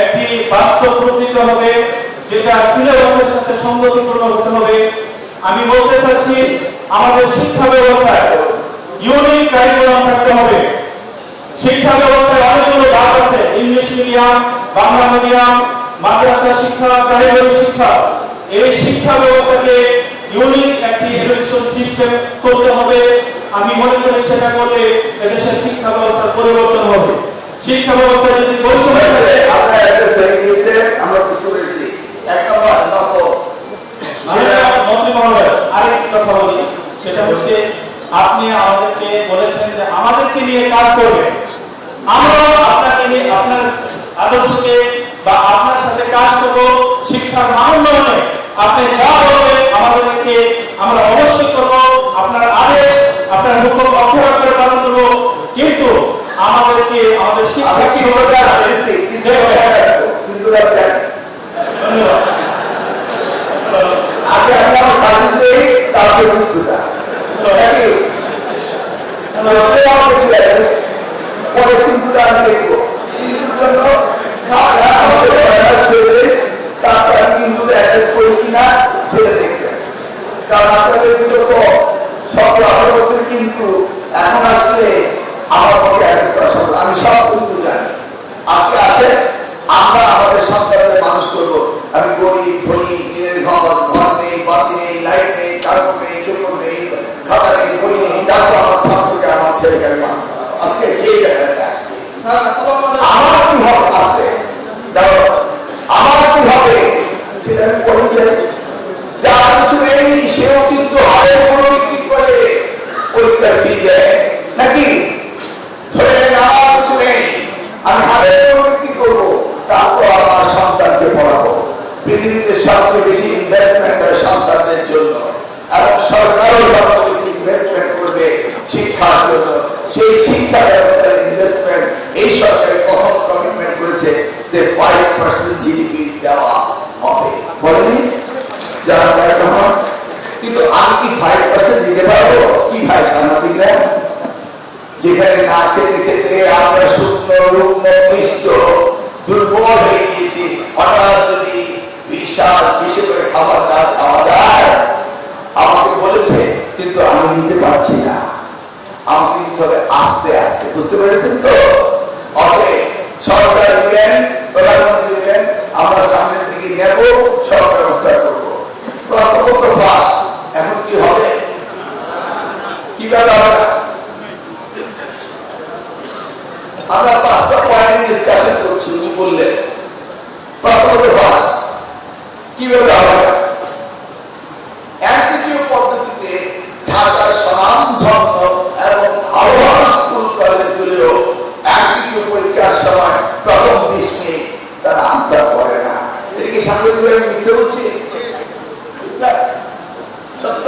একটি বাস্তব রূপ দিতে হবে, যেটা সিলেবাসের সাথে সঙ্গতিপূর্ণ হতে হবে। আমি বলতে চাচ্ছি আমাদের শিক্ষা ব্যবস্থায় ইউনিক কারিকুলাম থাকতে হবে। শিক্ষা ব্যবস্থায় অনেকগুলো ভাগ আছে, ইংলিশ মিডিয়াম, বাংলা মিডিয়াম, মাদ্রাসা শিক্ষা, কারিগরি শিক্ষা। এই শিক্ষা ব্যবস্থাকে ইউনিক একটি এডুকেশন সিস্টেম করতে হবে। আমি মনে করি সেটা করলে এদেশের শিক্ষা ব্যবস্থার পরিবর্তন হবে। শিক্ষা ব্যবস্থা যদি বৈষম্য থাকে, আপনারা একটা শ্রেণী দিয়েছেন, আমরা বুঝতে পেরেছি। এক নম্বর নকল। মন্ত্রী মহোদয়, আরেকটি কথা বলি, সেটা হচ্ছে আপনি আমাদেরকে বলেছেন যে আমাদেরকে নিয়ে কাজ করবেন। আমরা আপনাকে নিয়ে, আপনার আদর্শকে বা আপনার সাথে কাজ করব শিক্ষার মান উন্নয়নে। আপনি যা বলবেন আমাদেরকে আমরা অবশ্যই করব। আপনার আদেশ, আপনার হুকুম অক্ষরে অক্ষরে পালন করব। কিন্তু আমাদেরকে আমাদের শিক্ষা ধন্যবাদ। আগে আমরা সার্ভিস দেই, তারপরে যুক্তটা পরে কিন্তুটা আমি দেখবো। কিন্তুর জন্য তারপর আমি কিন্তু অ্যাড্রেস করি কিনা সেটা দেখবেন। কারণ আপনাদের বিগত 17-18 বছর কিন্তু এখন আসলে আমার পক্ষে অ্যাড্রেস করা সম্ভব। আমি সব কিন্তু জানি। আজকে আসে আমরা আমাদের সন্তানদের মানুষ করবো। আমি গরিব ধনী, দিনের ঘর, ঘর নেই, বাতি নেই, লাইট নেই, কারণ নেই, চোখ নেই, খাতা নেই, বই নেই, তারপর আমার ছাত্রকে, আমার ছেলেকে আমি মানুষ করাবো। আজকে সেই জায়গাতে আসবে। আমার কি হবে আসবে? দেখো আমার কি হবে সেটা আমি বলি যে যার কিছু নেই সেও কিন্তু হারের কোনো বিক্রি করে পরীক্ষার ফি দেয় নাকি? ধরে নেন আমার কিছু নেই, আমি হারের কোনো বিক্রি করবো, তারপর আমার সন্তানকে পড়াবো। পৃথিবীতে সবচেয়ে বেশি ইনভেস্টমেন্ট হয় সন্তানদের জন্য, এবং সরকারও সবচেয়ে বেশি ইনভেস্টমেন্ট করবে শিক্ষার জন্য। সেই শিক্ষা ব্যবস্থার ইনভেস্টমেন্ট এই সরকারের প্রথম কমিটমেন্ট করেছে যে 5% জিডিপি দেওয়া হবে, বলেনি যারা তখন। কিন্তু আমি কি 5% দিতে পারবো? কি ভাই সাংবাদিকরা, যেখানে না খেতে খেতে আমরা শুকনো, রুগ্ন, মিষ্ট, দুর্বল হয়ে গিয়েছি, হঠাৎ যদি বিশাল দেশে করে খাবার দাবার খাওয়া যায়। আমাকে বলেছে কিন্তু আমি নিতে পারছি না। আমাকে নিতে হবে আস্তে আস্তে, বুঝতে পেরেছেন তো? অতএব সরকার দিবেন, প্রধানমন্ত্রী দিবেন, আমরা সামনের দিকে নেব, সব ব্যবস্থা করবো। প্রশ্নপত্র ফাঁস, এখন কি হবে? কিভাবে হবে? আমরা 5টা পয়েন্ট ডিসকাশন করছি। উনি বললেন প্রশ্নপত্র ফাঁস কিভাবে হবে? এমসিকিউ পদ্ধতিতে ঢাকার স্বনামধন্য এবং ভালো স্কুল কলেজগুলিও এমসিকিউ পরীক্ষার সময় প্রথম 20 মিনিট তারা আনসার করে না। এটা কি সাংবাদিকভাবে মিথ্যে বলছি? সত্য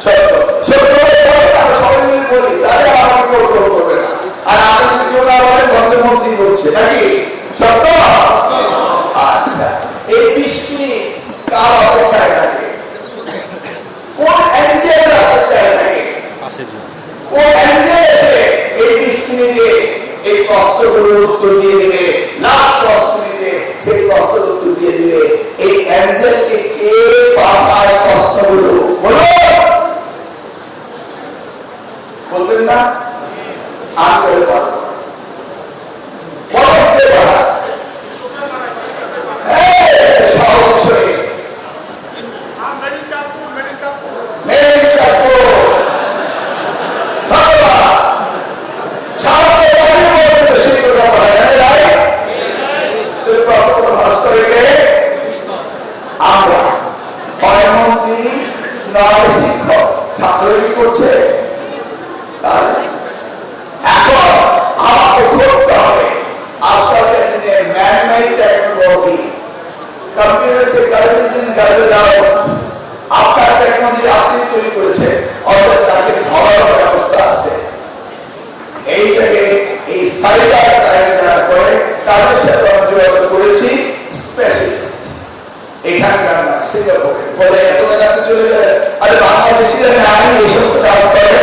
সত্য সত্য তারা সবাই মিলে বলি, তাহলে আমাকে কেউ গ্রহণ করবে না। আর আপনি যদি কেউ না বলেন প্রধানমন্ত্রী বলছে নাকি? সত্য? আচ্ছা, এই 20 মিনিট কার অপেক্ষায় থাকে? কোন অ্যাঞ্জেল অপেক্ষায় থাকে? কোন অ্যাঞ্জেল এসে এই 20 মিনিটে এই প্রশ্নগুলোর উত্তর দিয়ে দেবে? লাস্ট 10 মিনিটে সেই প্রশ্নের উত্তর দিয়ে দিবে। এই অ্যাঞ্জেলকে কে পাঠায় প্রশ্নগুলো? বলবেন না? আমি বলে পারবো শিক্ষক ছাত্র কি করছে? এখন আমাকে ধরতে হবে আজকালকার দিনে ম্যান-মেড টেকনোলজি, কম্পিউটার গাড়িদিন গাড়ি যাও, আপনার টেকনোলজি আপনি তৈরি করেছেন, অর্থাৎ তাকে ধরার ব্যবস্থা আছে। এইটাকে এই সাইবার ক্রাইম যারা করে তাদের সাথে আমরা যোগাযোগ করেছি, স্পেশালিস্ট এখানকার না সিঙ্গাপুরে বলে এত জায়গাতে চলে যায়। আরে বাংলাদেশিরা নাই এইসব কাজ করে,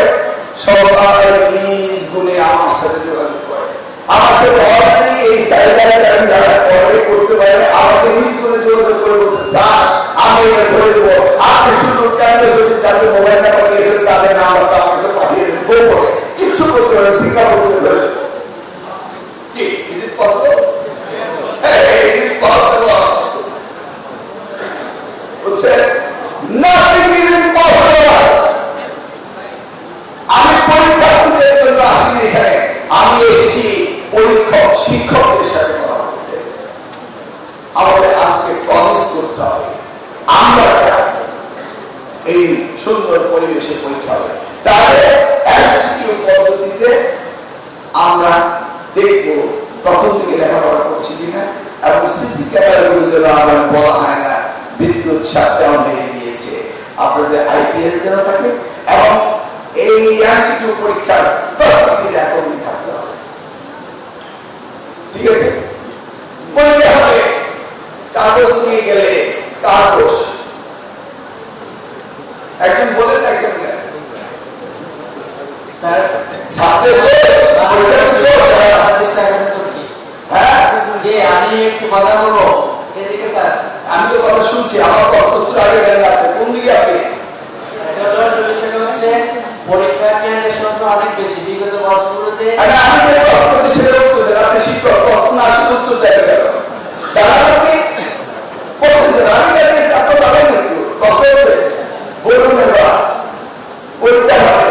সবাই নিজ গুণে আমার সাথে যোগাযোগ করে। আমার সাথে অলরেডি এই সাইবার ক্রাইম যারা করে করতে পারে আমাকে নিজ গুণে যোগাযোগ করে বলছে, স্যার আমি এটা ধরে দেবো, আপনি শুধু ক্যাম্পাস সচিব যাদের মোবাইল নাম্বার দিয়েছেন তাদের নাম্বারটা আমার কাছে পাঠিয়ে দেন, বলবো কিচ্ছু করতে পারে, সিঙ্গাপুর করে ধরে দেবো। কি is it possible? Is it possible? বুঝছেন? Nothing is impossible. আমি পরীক্ষার্থীদের জন্য আসিনি এখানে, আমি এসেছি পরীক্ষক শিক্ষকদের সাথে কথা বলতে। আমাদের আজকে প্রমিস করতে হবে আমরা চাই এই সুন্দর পরিবেশে পরীক্ষা হবে। তাহলে এমসিকিউ পদ্ধতিতে আমরা দেখবো প্রথম থেকে লেখাপড়া করছি কিনা, এবং সিসি ক্যামেরাগুলো যেন আমার বলা হয় না বিদ্যুৎ শাটডাউন হয়ে গিয়েছে, আপনাদের আইপিএস যেন থাকে, এবং এই এমসিকিউ পরীক্ষার প্রত্যেকটি রেকর্ডিং থাকতে হবে। ঠিক আছে? পরীক্ষা হবে, কাগজ নিয়ে গেলে কার দোষ? একজন বলেন না, একজন স্যার ছাত্রের দোষ, হ্যাঁ যে আমি একটু কথা বলবো এদিকে স্যার। আমি তো কথা শুনছি, আমার প্রশ্নোত্তর আগে গেলেন আপনি কোন দিকে? আপনি বিষয়টা হচ্ছে পরীক্ষার কেন্দ্রের সংখ্যা অনেক বেশি বিগত বছরগুলোতে। আমি যে প্রশ্ন করছি সেটা উত্তর দেন। আপনি শিক্ষক, প্রশ্ন না শুধু উত্তর দেন কেন? দাঁড়ান আপনি প্রশ্ন দেন, আমি গেলে আপনার দাঁড়ান একটু কষ্ট হচ্ছে বলুন। এবার পরীক্ষা হবে,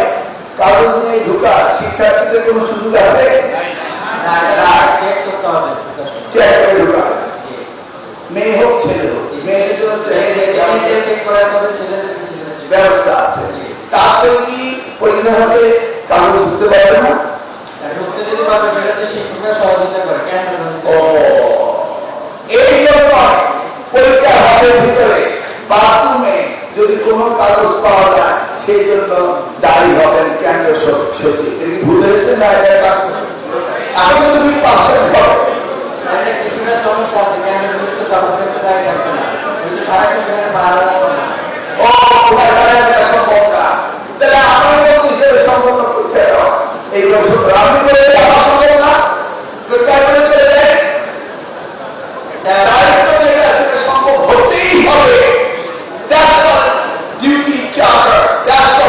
কাগজ নিয়ে ঢোকা শিক্ষার্থীদের কোনো সুযোগ আছে? চেক করতে হবে, চেক করে ঢোকা, মেয়ে হোক ছেলে হোক, মেয়েদের জন্য চেক করার হবে, ছেলেদের ব্যবস্থা আছে। তারপরে কি পরীক্ষা হবে কাগজ ঢুকতে পারবে না? ঢুকতে যদি পারবে সেটাতে শিক্ষকরা সহযোগিতা করে। কেন? ও এই জন্য পরীক্ষা হলের ভিতরে বাথরুমে যদি কোনো কাগজ পাওয়া যায় সেই জন্য দায়ী হবেন কেন্দ্র সচিব। এটা কি ভুল হয়েছে না? এখন তুমি পাশে কিছুটা সমস্যা আছে, কেন্দ্র সচিব সর্বক্ষেত্রে দায়ী থাকবে না, কিন্তু সারাক্ষণ সেখানে পাহারা দেওয়া সম্ভব না। তাহলে আমার মতো হিসেবে সম্ভব না পরীক্ষা দেওয়া, এইগুলো আপনি বলে আমার সম্ভব না, চলে যায় দায়িত্ব যেটা সেটা সম্ভব হতেই হবে। That's the duty charter, that's the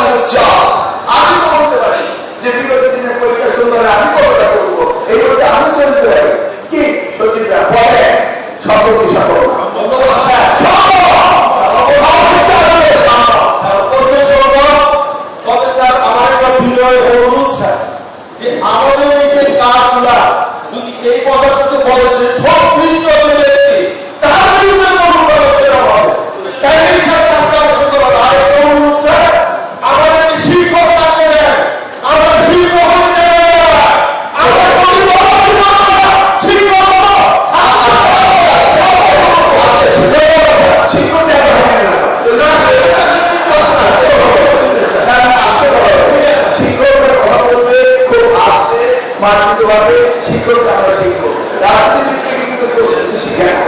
মানসিকভাবে শিক্ষককে আমরা শিখবো। রাজনীতিবিদ থেকে কিন্তু কেউ কিছু শিখে না।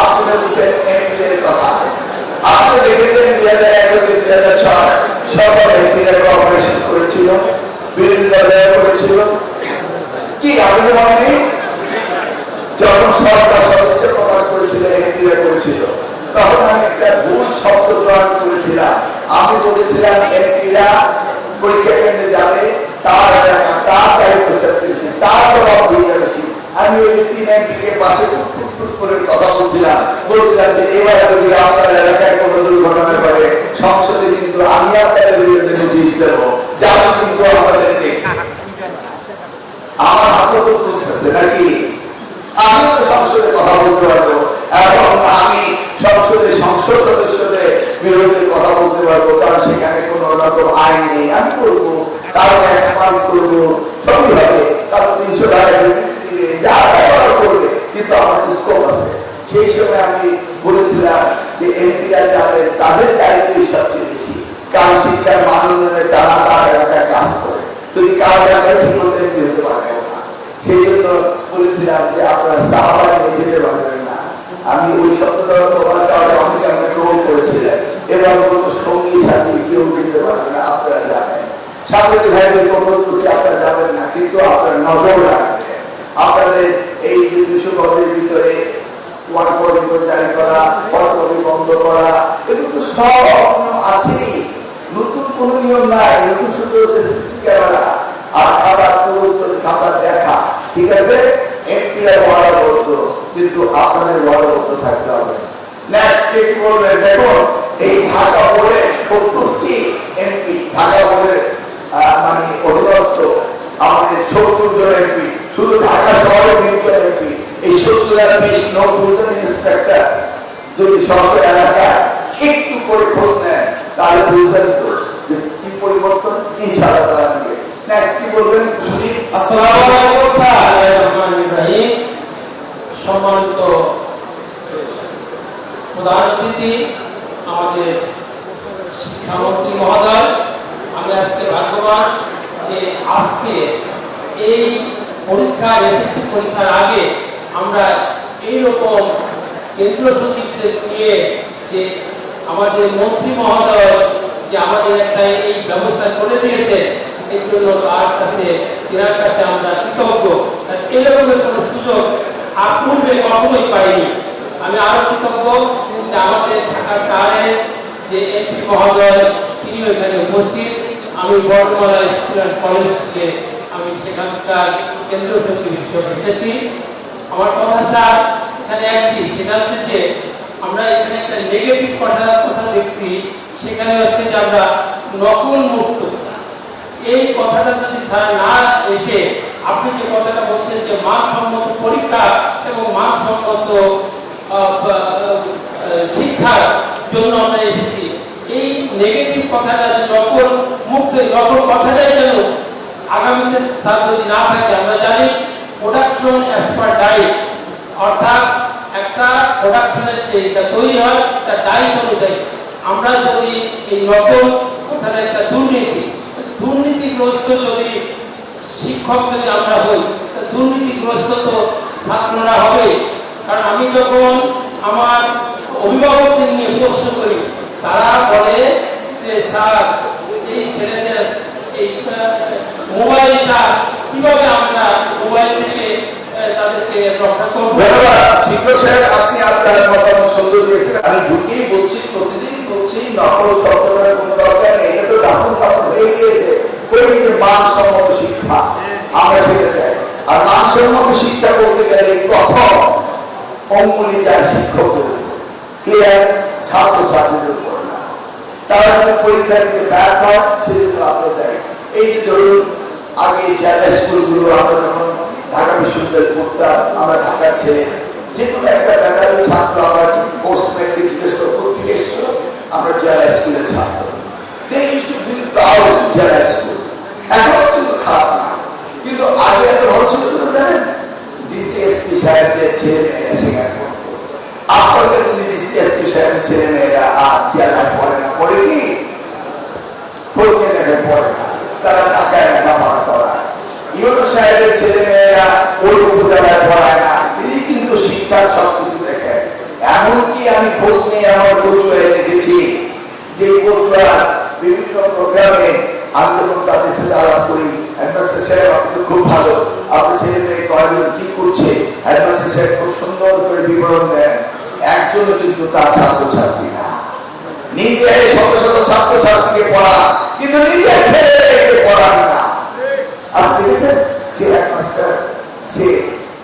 আপনি বলছেন এমপিদের কথা, আপনি দেখেছেন 2001-2006 সরকার এমপিরা অপারেশন করেছিল, বিরোধী দল করেছিল কি আপনাদের মনে নেই? যখন সরকার সদস্য প্রকাশ করেছিল, এমপিরা করেছিল, তখন আমি একটা ভুল শব্দ চয়ন করেছিলাম। আমি বলেছিলাম এমপিরা পরীক্ষা কেন্দ্রে যাবে, তার এলাকা, তার দায়িত্ব বেশি, তার জবাবদিহিতা বেশি। আমি ওই 3 এমপিকে পাশে করে কথা বলছিলাম যে এবার যদি আপনার এলাকায় কোনো দুর্ঘটনা করে সংসদে কিন্তু আমি আপনাদের বিরুদ্ধে নোটিশ দেবো, যারা কিন্তু আমাদেরকে আমার হাতে তো আছে নাকি, আমি তো সংসদে কথা বলতে পারবো এবং আমি সংসদের সংসদ সদস্যদের বিরুদ্ধে কথা বলতে পারবো, কারণ সেখানে কোনো রকম আইন নেই। আমি করবো, কারণ এক্সপান্স করবো, সবই হবে, কারণ 300 টাকা দিবে, যা করার করবে, কিন্তু আমার স্কোপ আছে। সেই সময় আমি বলেছিলাম যে এমপিরা যাদের তাদের দায়িত্বই সবচেয়ে বেশি, কারণ শিক্ষার মান উন্নয়নে তারা তার এলাকায় কাজ করে, যদি কাজ এলাকায় ঠিক মতো এমপি হতে পারে না। সেই জন্য বলেছিলাম যে আপনারা সাহাবা নিয়ে যেতে পারবেন না। আমি ওই শব্দটা বলার কারণে অনেকে আমাকে ট্রোল করেছিলেন, এবার কোনো সঙ্গী সাথী কেউ যেতে পারবে না, আপনারা যাবেন। সাথী ভাইদের কবর করছি, আপনারা যাবেন না, কিন্তু আপনারা নজর রাখবেন। আপনাদের এই যে 200 গজের ভিতরে 140 জারি করা, ফটোকপি বন্ধ করা, এগুলো তো সব নিয়ম আছেই, নতুন কোনো নিয়ম নাই। নতুন শুধু হচ্ছে সিসি ক্যামেরা আর খাতা দেখা, ঠিক আছে? এমপিরা ওয়াদাবদ্ধ, কিন্তু আপনাদের ওয়াদাবদ্ধ থাকতে হবে। নেক্সট কি বলবেন? দেখুন, এই ঢাকা বোর্ডের 70টি এমপি, ঢাকা বোর্ডের মানে অধীনস্থ আমাদের 70 জন এমপি, শুধু ঢাকা শহরে 20 জন এমপি, এই 70 আর 20-90 জন ইন্সপেক্টর যদি শহর এলাকা একটু করে খোঁজ নেন, তাহলে বুঝবেন তো যে কি পরিবর্তন ইনশাআল্লাহ তারা দিবে। নেক্সট কি বলবেন? আসসালামু আলাইকুম স্যার। সম্মানিত প্রধান অতিথি, আমাদের শিক্ষামন্ত্রী মহোদয়, আমি আজকে ভাগ্যবান যে আজকে এই পরীক্ষা, এসএসসি পরীক্ষার আগে আমরা এইরকম কেন্দ্রীয় সচিবদের নিয়ে যে আমাদের মন্ত্রী মহোদয় যে আমাদের একটা এই ব্যবস্থা করে দিয়েছে, এর জন্য এনার কাছে আমরা কৃতজ্ঞ। এরকমের কোনো সুযোগ পূর্বে কখনোই পাইনি। আমি আরো কৃতজ্ঞ যে আমাদের ঢাকা টায়ারের যে এমপি মহোদয়, তিনি এখানে উপস্থিত। আমি বর্তমানে স্কুল অ্যান্ড কলেজ থেকে আমি সেখানকার কেন্দ্রীয় সচিব হিসেবে এসেছি। আমার কথা স্যার এখানে একটি, সেটা হচ্ছে যে আমরা এখানে একটা নেগেটিভ কথা দেখছি, সেখানে হচ্ছে যে আমরা নকল মুক্ত। এই কথাটা যদি স্যার না এসে আপনি যে কথাটা বলছেন যে মানসম্মত পরীক্ষা এবং মানসম্মত শিক্ষার জন্য আমরা এসেছি, এই নেগেটিভ কথাটা যে নকল মুক্ত, নকল কথাটাই যেন আগামীতে স্যার যদি না থাকে। আমরা জানি প্রোডাকশন অ্যাজ পার ডাইস, অর্থাৎ একটা প্রোডাকশনের যে এটা তৈরি হয় তার ডাইস অনুযায়ী। আমরা যদি এই নকল কথাটা একটা দুর্নীতিগ্রস্ত যদি শিক্ষক যদি আমরা হই, দুর্নীতিগ্রস্ত তো ছাত্ররা হবে। কারণ আমি যখন আমার অভিভাবকদের নিয়ে প্রশ্ন করি, তারা বলে যে স্যার এই ছেলেদের এই মোবাইলটা কিভাবে আমরা মোবাইল থেকে তাদেরকে রক্ষা করবো। শিক্ষক সাহেব, আপনি আপনার মতামত সুন্দর দিয়েছেন। আমি ঢুকেই বলছি, প্রতিদিন বলছি নকল শব্দের কোনো দরকার নেই, এটা তো দাফন কাপড় হয়ে গিয়েছে। ওই যে মানসম্মত শিক্ষা আমরা সেটা চাই। আর মানসম্মত শিক্ষা বলতে গেলে প্রথম অঙ্গুলি যায় শিক্ষকদের উপর, ক্লিয়ার, ছাত্রছাত্রীদের উপর না। তারা যদি পরীক্ষা দিতে ব্যর্থ হয়, সেজন্য আপনার দেয়। এই যে ধরুন আগে জেলা স্কুলগুলো আমরা যখন ঢাকা বিশ্ববিদ্যালয়ে পড়তাম, আমরা ঢাকার ছেলে, যে কোনো একটা ঢাকার ছাত্র আমার কোর্সমেটকে জিজ্ঞেস করবো কি এসছো, আমরা জেলা স্কুলের ছাত্র। জেলা স্কুল এখনো কিন্তু খারাপ না, কিন্তু আগে এত ভালো ছিল জানেন, ডিসিএসপি সাহেবদের ছেলে মেয়েরা সেখানে পড়তো। আজকালকার দিনে ডিসিএসপি সাহেবের ছেলে মেয়েরা আর জেলায় পড়ে না, পড়ে কি পড়তে দেখে পড়ে না, তারা ঢাকায় লেখাপড়া করায়। ইউনো সাহেবের ছেলে মেয়েরা ওই উপজেলায় পড়ায় না, তিনি কিন্তু শিক্ষার সবকিছু দেখেন। এমনকি আমি খোঁজ নিয়ে আমার কচুয়ায় দেখেছি যে কচুয়া বিভিন্ন প্রোগ্রামে আমি যখন তাদের সাথে আলাপ করি, হেডমাস্টার সাহেব আপনি তো খুব ভালো, আপনার ছেলে মেয়ে কয়জন কি করছে, হেডমাস্টার সাহেব খুব সুন্দর করে বিবরণ দেন। একজনও কিন্তু তার ছাত্রছাত্রী না, নিজে শত শত ছাত্রছাত্রীকে পড়া, কিন্তু নিজের ছেলে মেয়েকে পড়ান না। আপনি দেখেছেন সে হেডমাস্টার, সে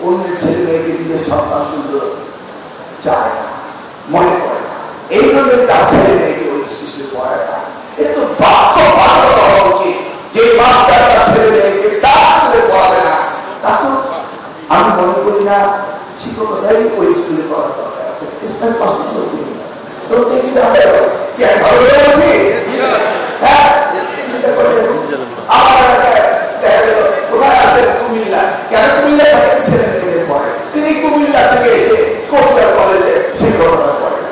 অন্যের ছেলে মেয়েকে নিজের সন্তান তুল্য চায় না, মনে করে না, এই জন্য তার ছেলে মেয়েকে ওই শিশু পড়ায় না। এটা তো বাধ্যবাধকতা হওয়া উচিত যে মাস্টার তার ছেলে মেয়েকে তার স্কুলে পড়াবে না, তা তো আমি মনে করি না শিক্ষকতাই ওই স্কুলে পড়ার দরকার আছে। ইসলাম পছন্দ করি না, তো দেখি না কি আমি ভালো করে বলছি? হ্যাঁ, চিন্তা করে দেখুন। আমার এলাকায় দেখা গেল কোথায় আসেন কুমিল্লা, কেন কুমিল্লা থাকেন ছেলে মেয়ে পড়ে, তিনি কুমিল্লা থেকে এসে কচুয়া কলেজে শিক্ষকতা করেন।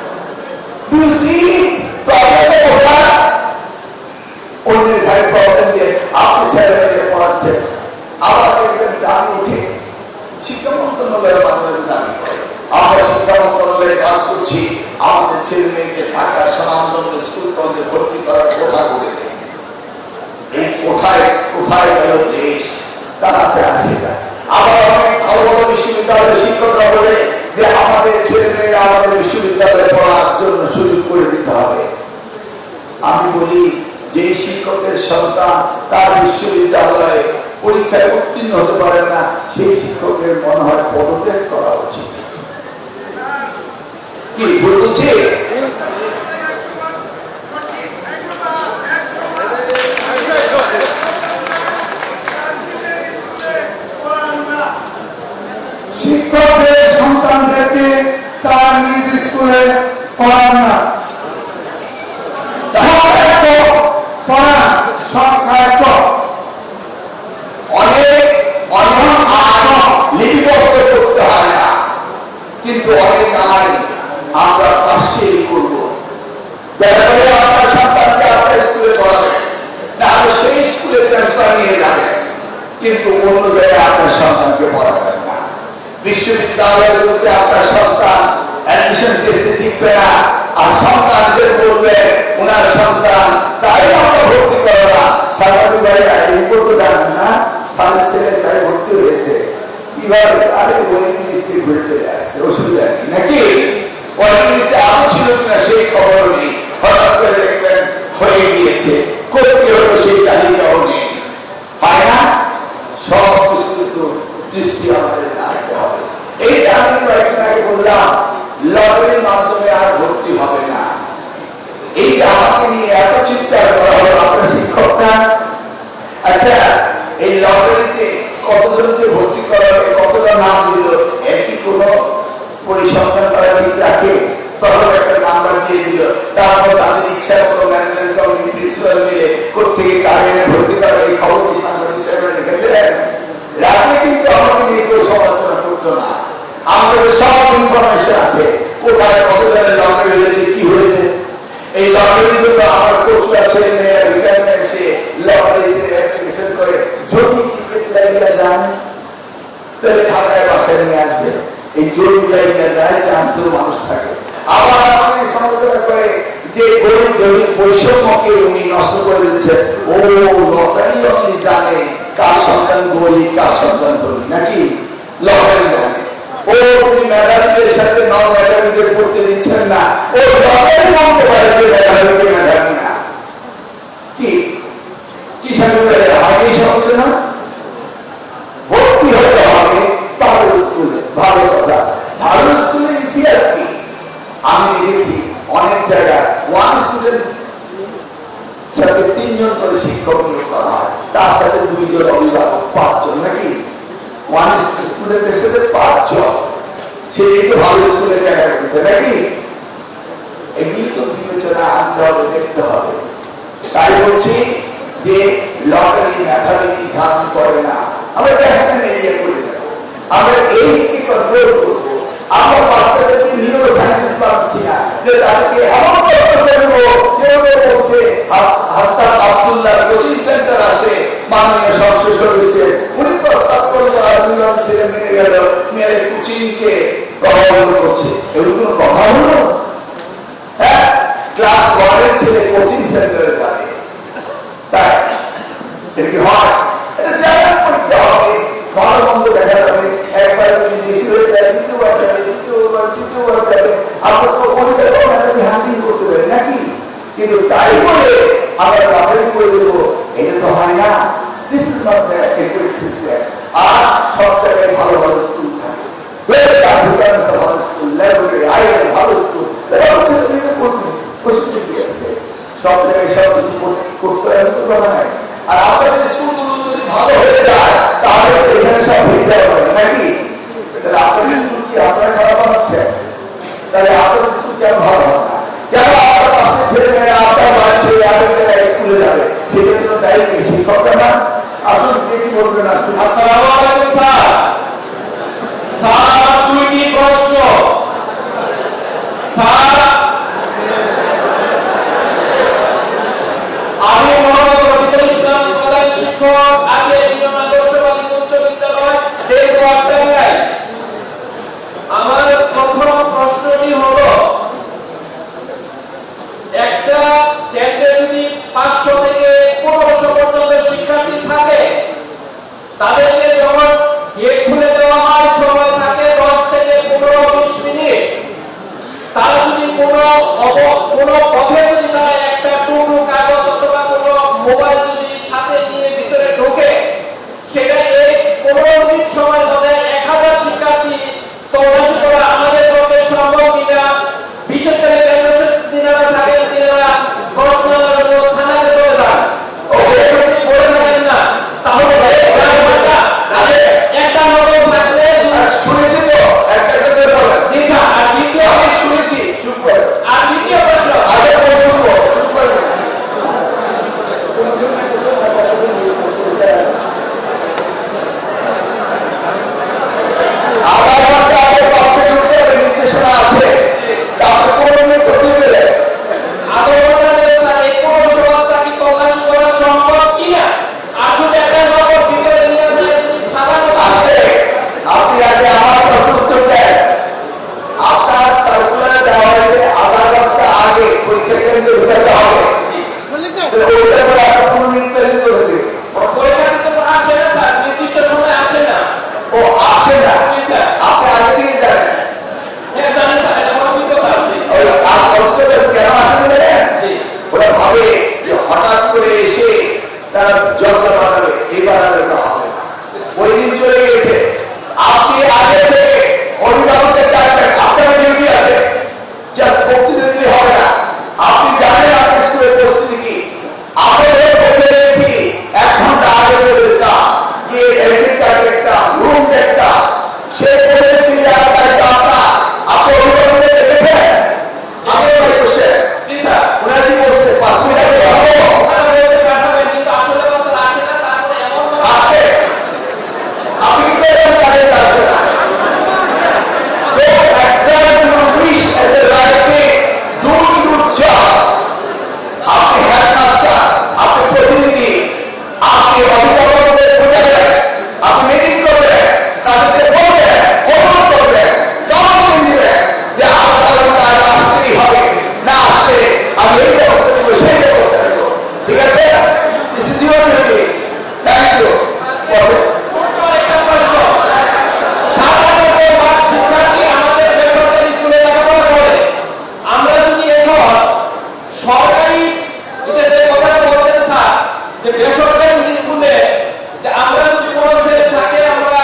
ডু ইউ সি প্রবলেম কোথায়? অন্যের ঘরে প্রবলেম দিয়ে আপনি ছেলে মেয়েকে পড়াচ্ছেন। আবার দেখবেন দাবি উঠে শিক্ষা মন্ত্রণালয়ের মাধ্যমে দাবি করে আমরা শিক্ষা মন্ত্রণালয়ে কাজ করছি, আমাদের ছেলে মেয়েকে ঢাকার স্বনামধন্য স্কুল কলেজে ভর্তি করার কোঠা করে দেয়। এই কোঠায় কোথায় গেল দেশ, তারা চায় সেটা। আবার অনেক ভালো ভালো বিশ্ববিদ্যালয়ের শিক্ষকরা বলে যে আমাদের ছেলে মেয়েরা আমাদের বিশ্ববিদ্যালয়ে পড়ার জন্য সুযোগ করে দিতে হবে। আমি বলি যে শিক্ষকের সন্তান তার বিশ্ববিদ্যালয়ে পরীক্ষায় উত্তীর্ণ হতে পারে না, সেই শিক্ষকের মনে হয় পদত্যাগ করা উচিত। কি বলছি? শিক্ষকদের সন্তানদেরকে তার নিজ স্কুলে পড়ান না, পড়ান সংখ্যায়ক। অনেক অনেক আইন লিপিবদ্ধ করতে হয় না, কিন্তু অনেক আইন আমরা পাশেই করব। দয়া করে আপনার সন্তানকে আপনার স্কুলে পড়াবেন, তাহলে সেই স্কুলে ট্রান্সফার নিয়ে যাবেন, কিন্তু অন্য জায়গায় আপনার সন্তানকে পড়াবেন না। বিশ্ববিদ্যালয়গুলোতে আপনার সন্তান অ্যাডমিশন টেস্টে টিকবে না, আর সন্তান যে বলবে ওনার সন্তান তাই আমরা ভর্তি করো না। সাংবাদিক ভাইরা এই করতে জানেন না, স্যারের ছেলে তাই ভর্তি হয়েছে, কিভাবে? আরে ওয়েটিং লিস্টে ঘুরে চলে আসছে, অসুবিধা নেই নাকি? ওয়েটিং লিস্টে আরো ছিল কিনা সেই খবরও নেই, হঠাৎ করে দেখবেন হয়ে গিয়েছে, করতে হলো সেই তালিকাও নেই, হয় না? সব কিছু কিন্তু দৃষ্টি আমাদের রাখতে হবে। এইটা আমি কয়েকদিন আগে বললাম, লটারির মাধ্যমে আর ভর্তি হবে না। এইটা আমাকে নিয়ে এত চিন্তা করা হলো আপনার শিক্ষকরা। আচ্ছা, এই লটারিতে কতজনকে ভর্তি করা হবে, কতটা নাম দিল, এর কি কোনো পরিসংখ্যান করা ঠিক রাখে? তখন একটা নাম্বার দিয়ে দিল, তারপর তাদের ইচ্ছা মতো ম্যানেজমেন্ট কমিটি প্রিন্সিপাল মিলে কোথেকে কারে ভর্তি করা, এই খবর কি সাংবাদিক সাহেবরা রেখেছিলেন? রাতে কিন্তু আমাকে নিয়ে কেউ সমালোচনা করতো না, আমাদের সব ইনফরমেশন আছে, কোথায় কতজনের লটারি হয়েছে, কি হয়েছে। এই লটারির জন্য আমার কচুয়া ছেলে মেয়েরা বিজ্ঞানে এসে লটারিতে অ্যাপ্লিকেশন করে, যদি টিকিট লাগিয়ে যান তাহলে ঢাকায় বাসায় নিয়ে আসবে। এই জরুরি লাগিয়ে যায়, চান্সেও মানুষ থাকে। আবার আমাদের সমালোচনা করে যে গরিব দরিদ্র বৈষম্যকে উনি নষ্ট করে দিচ্ছেন। ও লটারি আপনি জানে কার সন্তান গরিব কার সন্তান ধনী নাকি? লটারি জানে। ও তুমি মেধাবীদের সাথে নন মেধাবীদের পড়তে দিচ্ছেন না, ও লটারি বলতে পারে যে মেধাবীকে মেধাবী না। কি কি সাংবাদিক আগেই সমালোচনা? ভর্তি হতে হবে ভালো স্কুলে, ভালো কথা। ভালো স্কুলের ইতিহাস কি? আমি দেখেছি অনেক জায়গায় ওয়ান স্টুডেন্ট সাথে 3 জন করে শিক্ষক নিয়োগ করা হয়, তার সাথে 2 জন অভিভাবক, 5 জন নাকি? ওয়ান স্টুডেন্টের সাথে 5 জন, সেদিকে ভালো স্কুলের জায়গা করতে নাকি? এগুলি তো বিবেচনা আনতে হবে, দেখতে হবে। তাই বলছি যে লটারি মেধাবী নির্ধারণ করে না, আমরা ক্যাশম্যান এরিয়া করে দেব, আমরা এইচকে কন্ট্রোল করবো। আমরা বাচ্চাদেরকে নিউরো সায়েন্টিস্ট বানাচ্ছি না যে তাদেরকে এমন প্রশ্ন করবো, কেউ বলছে হাসপাতাল আব্দুল্লাহ কোচিং সেন্টার আছে, মাননীয় সংসদ সদস্য উনি প্রস্তাব করলেন গেল মেয়ে কোচিংকে প্রভাবিত করছে, এগুলো কোনো কথা হলো? হ্যাঁ, ক্লাস 1 এর ছেলে কোচিং সেন্টারে যাবে, তাই এটা কি হয়? এটা জানা করতে হবে, ভালো মন্দ দেখা যাবে, একবার যদি বেশি হয়ে যায় দ্বিতীয়বার যাবে, দ্বিতীয়বার যাবে, আমরা তো ওই জায়গায় হ্যান্ডিং করতে পারি নাকি? কিন্তু তাই বলে আমরা বাতিল করে দেবো, এটা তো হয় না। This is not the equity system. আর সব জায়গায় ভালো ভালো স্কুল থাকে, ভালো স্কুল, ল্যাবরেটরি, আইএল ভালো স্কুল, ছেলেমেয়েরা করবে, প্রশিক্ষণ দিয়ে আছে, সব জায়গায় সব কিছু করতে হয় তো কথা নাই। আর আপনাদের স্কুলগুলো যদি ভালো হয়ে যায় তাহলে এখানে সব হয়ে যাবে নাকি? তাহলে আপনাদের স্কুল কি আপনারা খারাপ বানাচ্ছেন? তাহলে আপনাদের স্কুল কেন ভালো হবে না? কেন আপনার পাশে ছেলে মেয়েরা আপনার বাড়ি ছেড়ে আরেক জায়গায় স্কুলে যাবে? সেটার জন্য দায়ী নেই শিক্ষকরা না? আসুন কে কি বলবেন? আসুন। আসসালামু আলাইকুম স্যার। স্যার আমার দুইটি প্রশ্ন। স্যার আমি মোহাম্মদ রফিকুল ইসলাম, প্রধান শিক্ষক, আগে ইমাম আদর্শ বালিকা উচ্চ বিদ্যালয়, দেওয়ারডাঙ্গায়। আমার প্রথম প্রশ্নটি হলো, একটা কেন্দ্রে যদি 500 থেকে 1500 পর্যন্ত শিক্ষার্থী থাকে, তাদেরকে যখন গেট খুলে দেওয়া হয় সময় থাকে 10 থেকে 15-20 মিনিট। তারা যদি কোনো পথে যদি তারা একটা টুকরো কাগজ অথবা কোনো মোবাইল যদি সাথে নিয়ে ভিতরে ঢোকে, সেটা এই 15 মিনিট সময়ের মধ্যে 1000 শিক্ষার্থী তল্লাশি করা আমাদের পক্ষে সম্ভব কিনা? বিশেষ করে যারা থাকেন তারা প্রশ্নের জন্য থানাতে চলে যান, বলে থাকেন না, তাহলে একটা নগর থাকলে শুনেছি তো, একটা কথা বলেন। জি স্যার। আর দ্বিতীয় আমি শুনেছি, চুপ করে। আর দ্বিতীয় প্রশ্ন, আগে প্রশ্ন করো, চুপ করে। আধা ঘন্টা আগে কক্ষে ঢুকতে হবে, নির্দেশনা আছে। তারপরে 15 মিনিট করতে গেলে আধা ঘন্টার মধ্যে স্যার এই 1500 বাচ্চা কি তল্লাশি করা সম্ভব কিনা? আর যদি একটা নগর ভিতরে নিয়ে যায়, যদি থানা আসবে, আপনি আগে আমার প্রশ্ন উত্তর দেন। আপনার সার্কুলার দেওয়া হয়েছে আধা ঘন্টা আগে পরীক্ষা কেন্দ্রে ঢুকাতে হবে, তো ওইটার পরে আপনার 15 মিনিট পেলেন করে দেবে। পরীক্ষা কিন্তু আসে না স্যার, নির্দিষ্ট সময় আসে না। ও আসে না, জি স্যার। আপনি আগে দিয়ে জানেন। হ্যাঁ জানি স্যার, এটা আমার অভিজ্ঞতা আছে। ওই আর কর্তব্য কেন আসে না জানেন? জি। ওরা ভাবে যে হঠাৎ করে এসে তারা জলটা বাঁধাবে, এই বাঁধাবে হবে না। ওই দিন চলে গেছে, আপনি আগে থেকে অভিভাবকদের ডাকবেন, আপনার ডিউটি আছে, জাস্ট বক্তৃতা দিলে হবে না। আপনি জানেন আপনার স্কুলের পরিস্থিতি কি। আমাদের বলতে পেরেছি 1 ঘন্টা আগে চলে যেতাম, গিয়ে এডমিট কার্ড দেখতাম, রুম দেখতাম, সে পরিস্থিতি জায়গাটা আপনার, আপনি অভিভাবকদের দেখেছেন? আমি বলছি জি স্যার। ওরা কি বলছে 5 মিনিট আগে হবে? ওরা বলছে পাঠাবেন, কিন্তু আসলে বাচ্চারা আসে না। তারপরে এমন আসে, আপনি কি করে তাদের আসবে না? Don't accept your wish as a right thing. Do your job. আপনি হেডমাস্টার, আপনি প্রতিনিধি, আপনি অভিভাবকদের বোঝাবেন, আপনি মিটিং করবেন, তাদেরকে বলবেন, অনুরোধ করবেন, জবাবদিহি দিবেন যে আমার ঘন্টায় আসতেই হবে, না আসলে আমি এই ব্যবস্থা নেব, সেই ব্যবস্থা নেব। ঠিক আছে? This is your duty. Thank you. একটা প্রশ্ন, 97% শিক্ষার্থী আমাদের বেসরকারি স্কুলে লেখাপড়া করে। আমরা যদি এখন সরকারি, এটা যে কথাটা বলছেন স্যার, যে বেসরকারি স্কুলে যে আমরা যদি কোনো ছেলে থাকে আমরা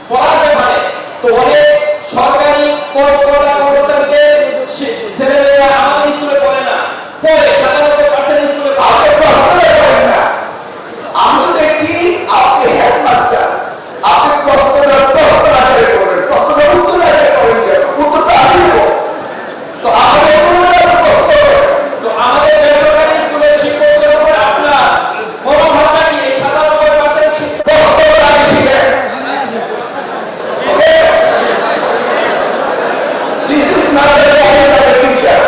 পড়ার ব্যাপারে, তো অনেক সরকারি কর্মচারীদের ছেলেমেয়েরা আমাদের স্কুলে পড়ে না, পড়ে 97% স্কুলে পড়ে। আপনি প্রশ্ন করেন না। আমি তো দেখছি আপনি হেডমাস্টার, আপনি প্রশ্নটা আচারে করবেন, প্রশ্নটা উত্তর আচারে করবেন কেন? উত্তরটা আমি দেব। তো আপনি প্রশ্ন করবেন। তো আমাদের বেসরকারি স্কুলের শিক্ষকদের উপর আপনার মনোভাবটা কি? এই 97% শিক্ষক প্রশ্ন আগে শিখেন। Okay? This is not the problem of the teacher.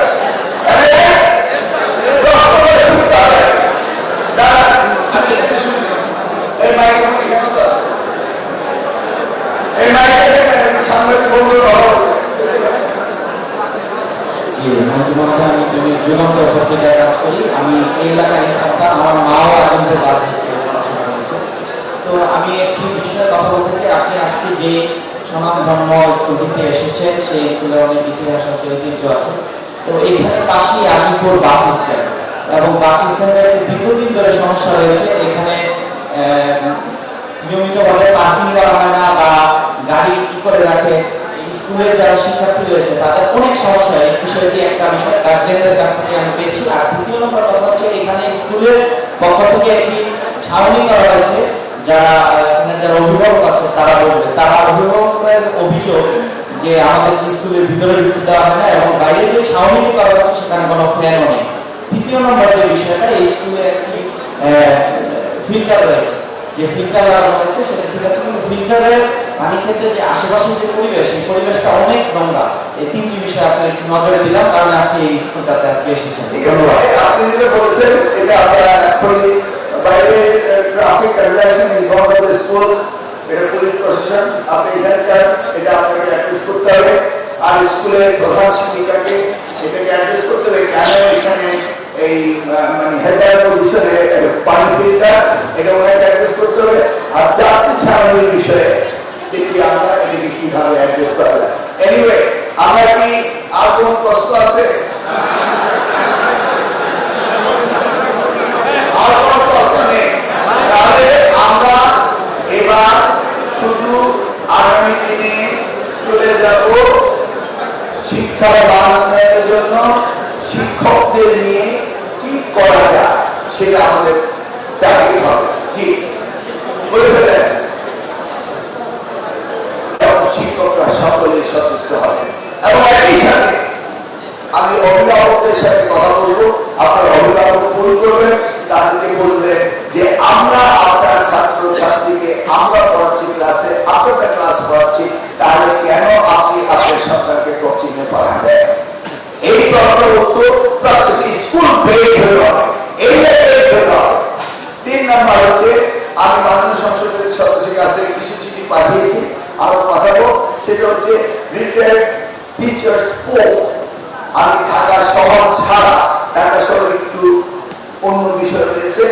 প্রশ্ন করে শিখতে হবে। দাঁড়ান, আমি এখানে শুনলাম। এই মাইক্রোফোন এখানে তো আছে। এই সাংবাদিক বন্ধু জি, মন্ত্রী মহোদয়, আমি যুগান্ত পত্রিকায় কাজ করি। আমি এই এলাকার সন্তান, আমার মাও এখন বাস স্কুলে পড়াশোনা করেছে। তো আমি একটি বিষয়ে কথা বলতে চাই। আপনি আজকে যে স্বনামধন্য স্কুলটিতে এসেছেন, সেই স্কুলের অনেক ইতিহাস আছে, ঐতিহ্য আছে। তো এখানে পাশেই আজিমপুর বাস স্ট্যান্ড, এবং বাস স্ট্যান্ডের দীর্ঘদিন ধরে সমস্যা রয়েছে। এখানে নিয়মিতভাবে পার্কিং করা হয় না বা গাড়ি কি করে রাখে। স্কুলের যারা শিক্ষার্থী রয়েছে তাদের অনেক সমস্যা। এই বিষয়টি একটা বিষয় গার্জেনদের কাছ থেকে আমি পেয়েছি। আর দ্বিতীয় নম্বর কথা হচ্ছে, এখানে স্কুলের পক্ষ থেকে একটি ছাউনি করা হয়েছে, যারা এখানে যারা অভিভাবক আছে তারা বলবে, তারা অভিভাবকের অভিযোগ যে আমাদেরকে স্কুলের ভিতরে ঢুকতে দেওয়া হয় না, এবং বাইরে যে ছাউনিটি করা হচ্ছে সেখানে কোনো ফ্যানও নেই। তৃতীয় নম্বর যে বিষয়টা, এই স্কুলে একটি ফিল্টার রয়েছে, যে ফিল্টার লাগানো হয়েছে সেটা ঠিক আছে, কিন্তু ফিল্টারের পানি খেতে যে আশেপাশের যে পরিবেশ, এই পরিবেশটা অনেক নোংরা। এই তিনটি বিষয় আপনি একটু নজরে দিলাম, কারণ আপনি এই স্কুলটাতে আজকে এসেছেন। আপনি যেটা বলছেন এটা আপনারা এখনই বাইরে traffic conjunction in front of the school, এটা পুলিশ প্রশাসন, আপনি এখানে চান এটা আপনাকে অ্যাড্রেস করতে হবে। আর স্কুলের প্রধান শিক্ষিকাকে এটাকে অ্যাড্রেস করতে হবে কেন এখানে এই মানে হেজার পজিশনে পানি ফিল্টার, এটা ওনাকে অ্যাড্রেস করতে হবে। আর চাকরি ছাড়ানোর বিষয়ে দেখি আমরা এটাকে কিভাবে অ্যাড্রেস করা যায়। এনিওয়ে, আমরা কি আর কোনো প্রশ্ন আছে? আর কোনো প্রশ্ন নেই? তাহলে আমরা এবার শুধু আগামী দিনে চলে যাব শিক্ষার বাস্তবায়নের জন্য শিক্ষকদের নিয়ে কি করা যায় সেটা আমাদের দেখতে হবে। কি বলে ফেলেন? শিক্ষকরা সকলে সচেষ্ট হবে। এবং একই সাথে আমি অভিভাবকদের সাথে কথা বলবো, আপনার অভিভাবক ফোন করবেন, তাদেরকে বলবেন যে আমরা আপনার ছাত্র ছাত্রীকে আমরা পড়াচ্ছি ক্লাসে, আপনাদের ক্লাস পড়াচ্ছি, তাহলে কেন আপনি আপনার সন্তানকে কোচিংয়ে পড়াবেন? এই প্রশ্নের উত্তর প্রত্যেকটি স্কুল বেস হতে হবে, এরিয়া বেস হতে হবে। 3 নম্বর হচ্ছে, আমি মাননীয় সংসদের সদস্যের কাছে কিছু চিঠি পাঠিয়েছি, আরো পাঠাবো। সেটা হচ্ছে রিটায়ার্ড টিচার্স পোল। আমি ঢাকা শহর ছাড়া, ঢাকা শহর একটু অন্য বিষয় রয়েছে,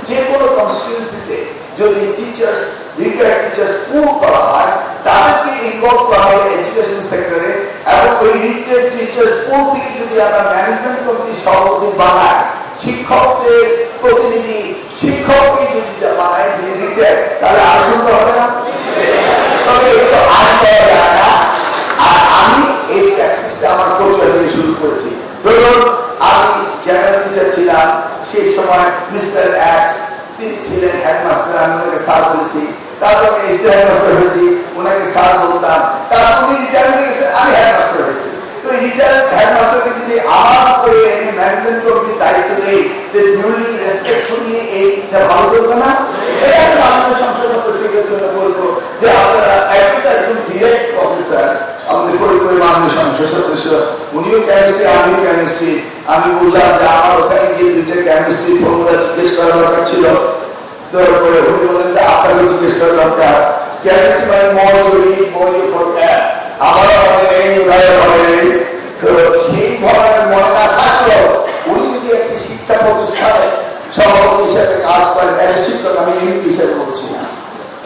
যে কোনো কনস্টিটিউয়েন্সিতে যদি রিটায়ার্ড টিচার্স পোল করা হয়, তাদেরকে ইনভলভ করা হবে এডুকেশন সেক্টরে। এবং ওই রিটায়ার্ড টিচার্স পোল থেকে যদি আমরা ম্যানেজমেন্ট কমিটির সভাপতি বানাই, শিক্ষকদের প্রতিনিধি শিক্ষককে যদি বানাই যিনি রিটায়ার্ড, তাহলে আরো সুন্দর হবে না? তবে এটা আজ করা যায় না। আর আমি এই প্র্যাকটিসটা আমার কোচিং থেকে শুরু করেছি। ধরুন আমি জেনারেল টিচার ছিলাম, সেই সময় মিস্টার এক্স তিনি ছিলেন হেডমাস্টার, আমি ওনাকে স্যার বলেছি। তারপর আমি স্কুল হেডমাস্টার হয়েছি, ওনাকে স্যার বলতাম। তারপর উনি রিটায়ারমেন্ট গেছেন, আমি হেডমাস্টার হয়েছি। তো এই রিটায়ার্ড হেডমাস্টারকে যদি আমার করে এনে ম্যানেজমেন্ট কমিটির দায়িত্ব দেই, যে ডিউলি রেসপেক্টফুলি এইটা ভালো চলবে না? এটা আমি মাননীয় সংসদ সদস্যদের জন্য বলবো যে আপনারা একজন ডিরেক্ট অফিসার, আমাদের ফরিদপুরের মাননীয় সংসদ সদস্য, উনিও কেমিস্ট্রি, আমিও কেমিস্ট্রি। আমি বললাম যে আমার ওখানে গিয়ে 2টা কেমিস্ট্রি ফর্মুলা জিজ্ঞেস করা দরকার ছিল। তারপরে উনি বললেন যে আপনাকে জিজ্ঞেস করা দরকার, কেমিস্ট্রি মানে more unique, more you for cat. আমারও মনে নেই, উদাহরণ মনে নেই। তো সেই ধরনের মনে না থাকলেও উনি যদি একটি শিক্ষা প্রতিষ্ঠানে সভাপতি হিসেবে কাজ করেন, একটা শিক্ষক, আমি এমপি হিসেবে বলছি না,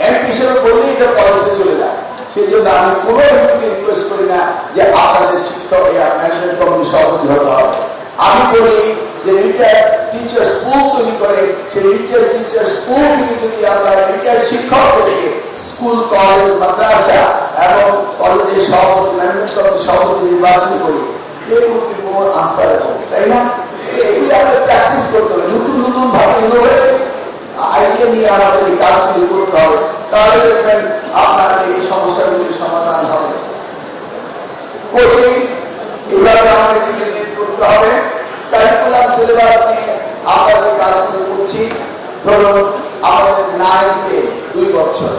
এমপি হিসেবে বললেই এটা পলিসি চলে যায়। সেই জন্য আমি কোনো এমপিকে রিকোয়েস্ট করি না যে আপনাদের শিক্ষক ম্যানেজমেন্ট কমিটির সভাপতি হতে হবে। আমি বলি যে রিটায়ার্ড টিচার্স পুল তৈরি করে, সেই রিটায়ার্ড টিচার্স পুল থেকে যদি আমরা রিটায়ার্ড শিক্ষকদেরকে স্কুল, কলেজ, মাদ্রাসা এবং কলেজের সভাপতি, ম্যানেজমেন্ট কমিটির সভাপতি নির্বাচন করি, আনসারেবল, তাই না? এগুলি আমাদের প্র্যাকটিস করতে হবে, নতুন নতুন ভাবে ইনোভেটিভ আইডিয়া নিয়ে আমাদের এই কাজগুলি করতে হবে। তাহলে দেখবেন আপনার এই সমস্যাগুলির সমাধান হবে। কোচিং এভাবে আমাদের করতে হবে। কারিকুলাম সিলেবাস নিয়ে আমরা যে কাজগুলো করছি, ধরুন আমাদের 9, 10 2 বছর,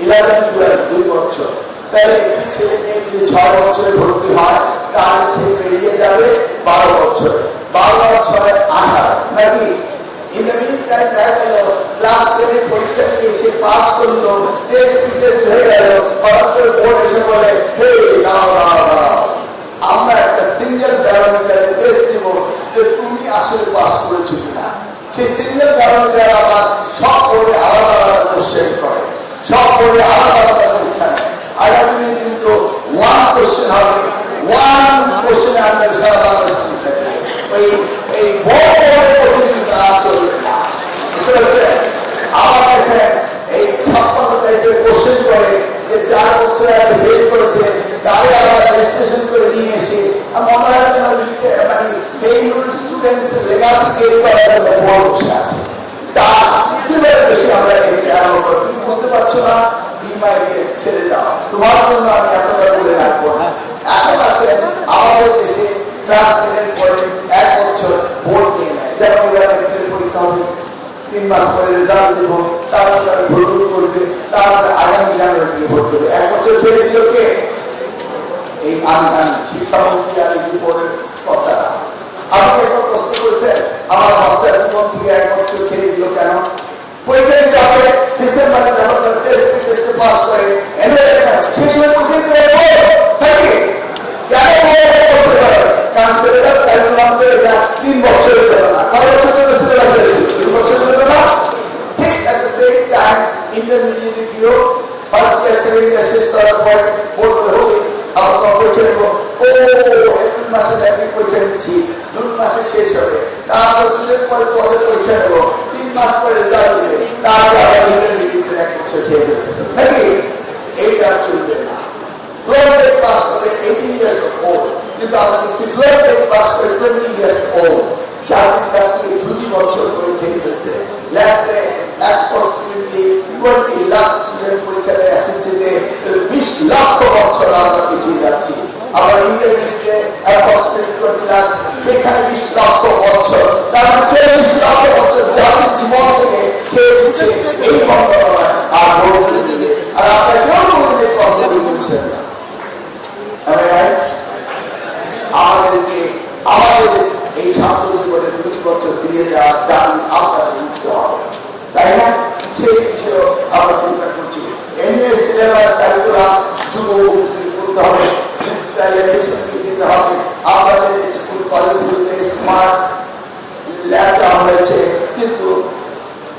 11, 12 2 বছর, তাহলে একটি ছেলে মেয়ে যদি 6 বছরে ভর্তি হয়, তাহলে সে বেরিয়ে যাবে 12 বছর, 12 আর 6 18, নাকি? In the meantime, দেখা গেল ক্লাস 10 পরীক্ষা দিয়ে সে পাস করলো, টেস্ট হয়ে গেল, হঠাৎ করে বোর্ড এসে বলে, হে দাঁড়াও, আমরা একটা সিঙ্গেল ব্যারোমিটারের টেস্ট দিব যে তুমি আসলে পাস করেছো কিনা। সেই সিঙ্গেল ব্যারোমিটার আবার সব বোর্ডে আলাদা আলাদা কোশ্চেন করে, সব বোর্ডে আলাদা আলাদা পরীক্ষা নেয়। আগামী দিনে কিন্তু ওয়ান কোশ্চেন হবে, ওয়ান কোশ্চেনে আপনার সারা বাংলাদেশ পরীক্ষা দেবে। এই বোর্ড প্রতিযোগিতা আর চলবে না, বুঝতে পারছেন? আবার দেখেন এই 56 টাইপের কোশ্চেন করে যে 4 বছর আগে ফেল করেছে তারে আবার রেজিস্ট্রেশন করে নিয়ে এসে মনে হয় যেন মানে ফেইলুর স্টুডেন্টস লেগাসি ক্রিয়েট করার জন্য বোর্ড বসে আছে। তা কিভাবে বেশি আমরা এটাকে অ্যালাউ করতে পারছো না, বিমাইকে ছেড়ে দাও, তোমার জন্য আমি এতটা করে রাখবো না। এখন আসেন আমাদের দেশে ক্লাস 10 এর পরে 1 বছর বোর্ড নিয়ে নেয়, যেমন এবার পরীক্ষা হবে, 3 মাস পরে রেজাল্ট দেবো, তারপরে তারা ভোট করবে, তারপরে আগামী জানুয়ারি ভোট করবে। 1 বছর খেয়ে দিল কে? এই আমি শিক্ষামন্ত্রী আর এই বোর্ডের কর্তারা। আপনি একবার প্রশ্ন করেছেন আমার বাচ্চার জীবন থেকে 1 বছর খেয়ে দিল কেন? পরীক্ষা দিতে হবে ডিসেম্বরে, যখন টেস্টে পাস করে সেই সময় পরীক্ষা দিতে হবে নাকি? কেন 1 বছর করে? কারণ সিলেবাস কারিকুলাম আমাদের এটা 3 বছরের জন্য না, কয় বছর জন্য সিলেবাস হয়েছিল? 3 বছরের জন্য না। ঠিক at the same time ইন্টারমিডিয়েটে দিও, ফার্স্ট ইয়ার সেকেন্ড ইয়ার শেষ করার পরে বলতে হবে আবার পরীক্ষা দেবো, ও এপ্রিল মাসে ব্যাংকিং পরীক্ষা দিচ্ছি, জুন মাসে শেষ হবে, তারপর জুনের পরে তোমাদের পরীক্ষা নেবো, 3 মাস পরে রেজাল্ট দেবে, তারপরে আবার ইন্টারমিডিয়েটের 1 বছর খেয়ে দিতেছে নাকি? এইটা চলবে না। 12 পাস করে 18 ইয়ার্স ওল্ড, কিন্তু আমরা দেখছি 12 পাস করে 20 ইয়ার্স ওল্ড, চাকরির কাছ থেকে 2 বছর করে খেয়ে ফেলছে। Let's say approximately 20 lakh student পরীক্ষা দেয় এসএসসিতে, 20 লক্ষ বছর আমরা পিছিয়ে যাচ্ছি। আবার ইন্টারমিডিয়েটে approximately 20 লাখ, সেখানে 20 লক্ষ বছর, তার মানে 40 লক্ষ বছর জাতির জীবন থেকে খেয়ে দিচ্ছে এই মন্ত্রণালয় আর ভোট দিলে। আর আপনারা কেউ কোনোদিন প্রশ্ন করছেন না। আমাদেরকে আমাদের এই ছাত্র জীবনে 2 বছর ফিরিয়ে দেওয়ার দাবি আপনাদের উঠতে হবে, তাই না? সেই বিষয়ে আমরা চিন্তা করছি। এমএ সিলেবাস কারিকুলাম যুবমুক্তি করতে হবে, ডিজিটালাইজেশন নিয়ে যেতে হবে। আপনাদের স্কুল কলেজগুলোতে স্মার্ট ল্যাব দেওয়া হয়েছে, কিন্তু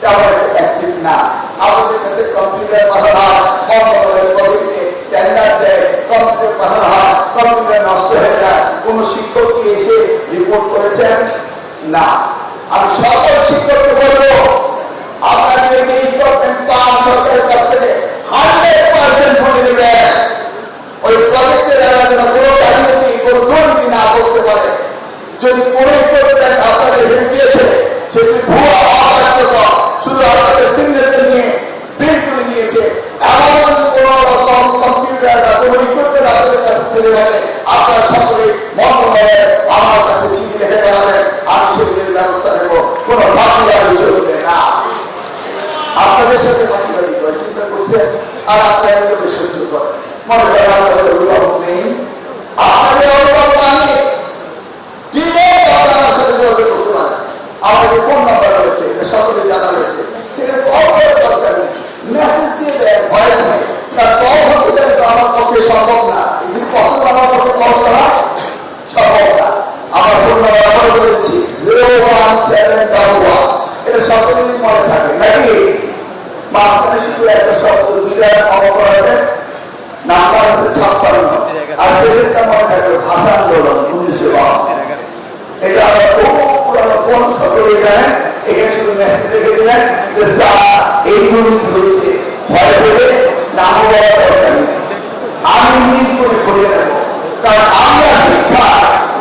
তেমন একটা অ্যাক্টিভ না। আমাদের কাছে কম্পিউটার পাঠানো হয়, মন্ত্রণালয়ের প্রজেক্টে টেন্ডার দেয়, কম্পিউটার পাঠানো হয়, কম্পিউটার নষ্ট হয়ে যায়। কোন শিক্ষক কি এসে রিপোর্ট করেছেন? না। আমি সকল শিক্ষককে বলবো, আপনাদের যে ইকুইপমেন্ট পান সরকারের কাছ থেকে 100% ভরে দেবেন। ওই প্রজেক্টের যেন কোনো কাহিনী কোনো দুর্নীতি না করতে পারে। যদি কোনো ইকুইপমেন্ট আপনাদের হেরে দিয়েছে, সেগুলি ভুয়া অকার্যকর, শুধু আপনাদের সিগনেচার নিয়ে বিল তুলে নিয়েছে, এমন যদি কোনো রকম কম্পিউটার বা কোনো ইকুইপমেন্ট আপনাদের কাছে চলে গেলে, আপনার সকলে মন্ত্রণালয়ে আমার কাছে চিঠি লিখে জানাবেন, আমি সেগুলির ব্যবস্থা নেব। কোনো ফাঁকিবাজি চলবে না। আপনাদের সাথে ফাঁকিবাজি করে চিন্তা করছেন, আর আপনারা এগুলো সহ্য করেন। মনে করেন আপনাদের অভিভাবক নেই, আপনাদের অভিভাবক আমি আমার সাথে যোগাযোগ করতে পারেন। আমাদের ফোন নাম্বার রয়েছে, এটা সকলে জানা রয়েছে, সেখানে কল করার দরকার নেই, মেসেজ দিয়ে দেয়, ভয়েস নেই। কারণ কল করতে গেলে তো আমার পক্ষে সম্ভব না, এই যে পছন্দ আমার পক্ষে কল করা সম্ভব না। আমার ফোন নাম্বার আবার বলে দিচ্ছি 01711, এটা সকলেরই মনে থাকে নাকি? মাঝখানে শুধু একটা শব্দ, 2টা অঙ্ক আছে, নাম্বার আছে 56, আর শেষেরটা মনে থাকবে ভাষা আন্দোলন 1952। এটা আমার খুব পুরানো ফোন, সকলেই জানেন। এখানে শুধু মেসেজ রেখে দিলেন যে স্যার এই দুর্নীতি হচ্ছে, ভয় পেলে নামও বলার দরকার নেই, আমি নিজ করে করে নেব। কারণ আমরা শিক্ষা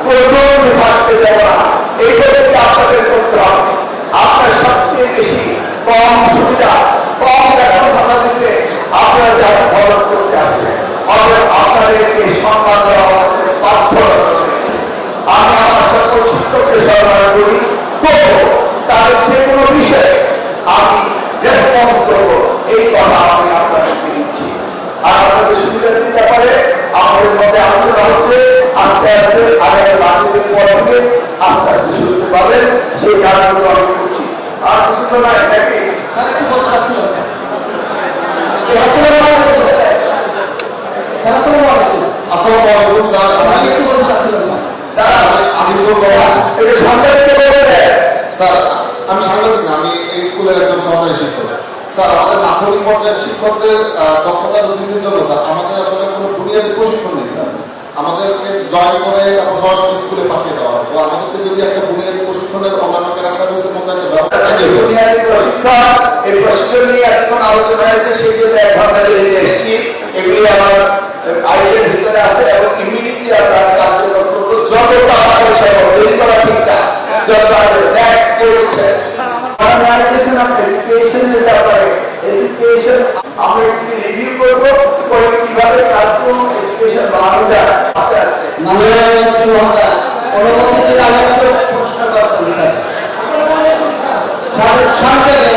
কোনো দুর্নীতি থাকতে যাব না, এইটাকে আপনাদের করতে হবে। আপনার সবচেয়ে বেশি কম সুবিধা, কম বেতন ভাতা দিতে আপনারা যারা খরচ করতে আসছেন, অতএব আপনাদেরকে সম্মান দেওয়া আমাদের বাধ্যতা রয়েছে। আমি আমার সকল শিক্ষককে সরবরাহ করি, করব, তাদের যে কোনো বিষয়ে আমি রেসপন্স করবো, এই কথা আমি আপনাদেরকে দিচ্ছি। আর আপনাদের সুবিধা দিতে পারে আমাদের মধ্যে আলোচনা হচ্ছে, আস্তে আস্তে আগামী বাজেটের পর থেকে আস্তে আস্তে শুনতে পাবেন, সেই কাজগুলো আমি করছি। আর কিছু তো নয় নাকি? স্যার একটু বলতে চাচ্ছিলাম স্যার। স্যার আসসালামু আলাইকুম। আসসালামু আলাইকুম স্যার। স্যার একটু বলতে চাচ্ছিলাম স্যার। আমি বলবো এটা সাংবাদিককে বলে দেয়। স্যার আমি সাংবাদিক না, আমি এই স্কুলের একজন সহকারী শিক্ষক। স্যার আমাদের মাধ্যমিক পর্যায়ের শিক্ষকদের দক্ষতা বৃদ্ধির জন্য স্যার আমাদের আসলে কোনো বুনিয়াদী প্রশিক্ষণ নেই স্যার। আমাদেরকে জয়েন করে তারপর সরাসরি স্কুলে পাঠিয়ে দেওয়া হয়। তো আমাদেরকে যদি একটা বুনিয়াদী প্রশিক্ষণের অন্যান্য ক্যাডার সার্ভিসের মধ্যে একটা ব্যবস্থা থাকে স্যার। বুনিয়াদী প্রশিক্ষণ, এই প্রশিক্ষণ নিয়ে এতক্ষণ আলোচনা হয়েছে, সেই জন্য 1 ঘন্টা নিয়ে এসেছি। এগুলি আমার আইডিয়ার ভিতরে আছে এবং ইমিডিয়েটলি আমরা কার্যকর করবো। যত তাড়াতাড়ি সম্ভব, দেরি করা ঠিক না। যত তাড়াতাড়ি নেক্সট কি হচ্ছে মডার্নাইজেশন অফ এডুকেশনের ব্যাপারে, এডুকেশন আমরা যদি রিভিউ করবো করে কিভাবে ক্লাসরুম এডুকেশন বাড়ানো যায় আস্তে আস্তে। মাননীয় মন্ত্রী মহোদয়, পরবর্তীতে আমি একটু প্রশ্ন করতাম স্যার। স্যার সংক্ষেপে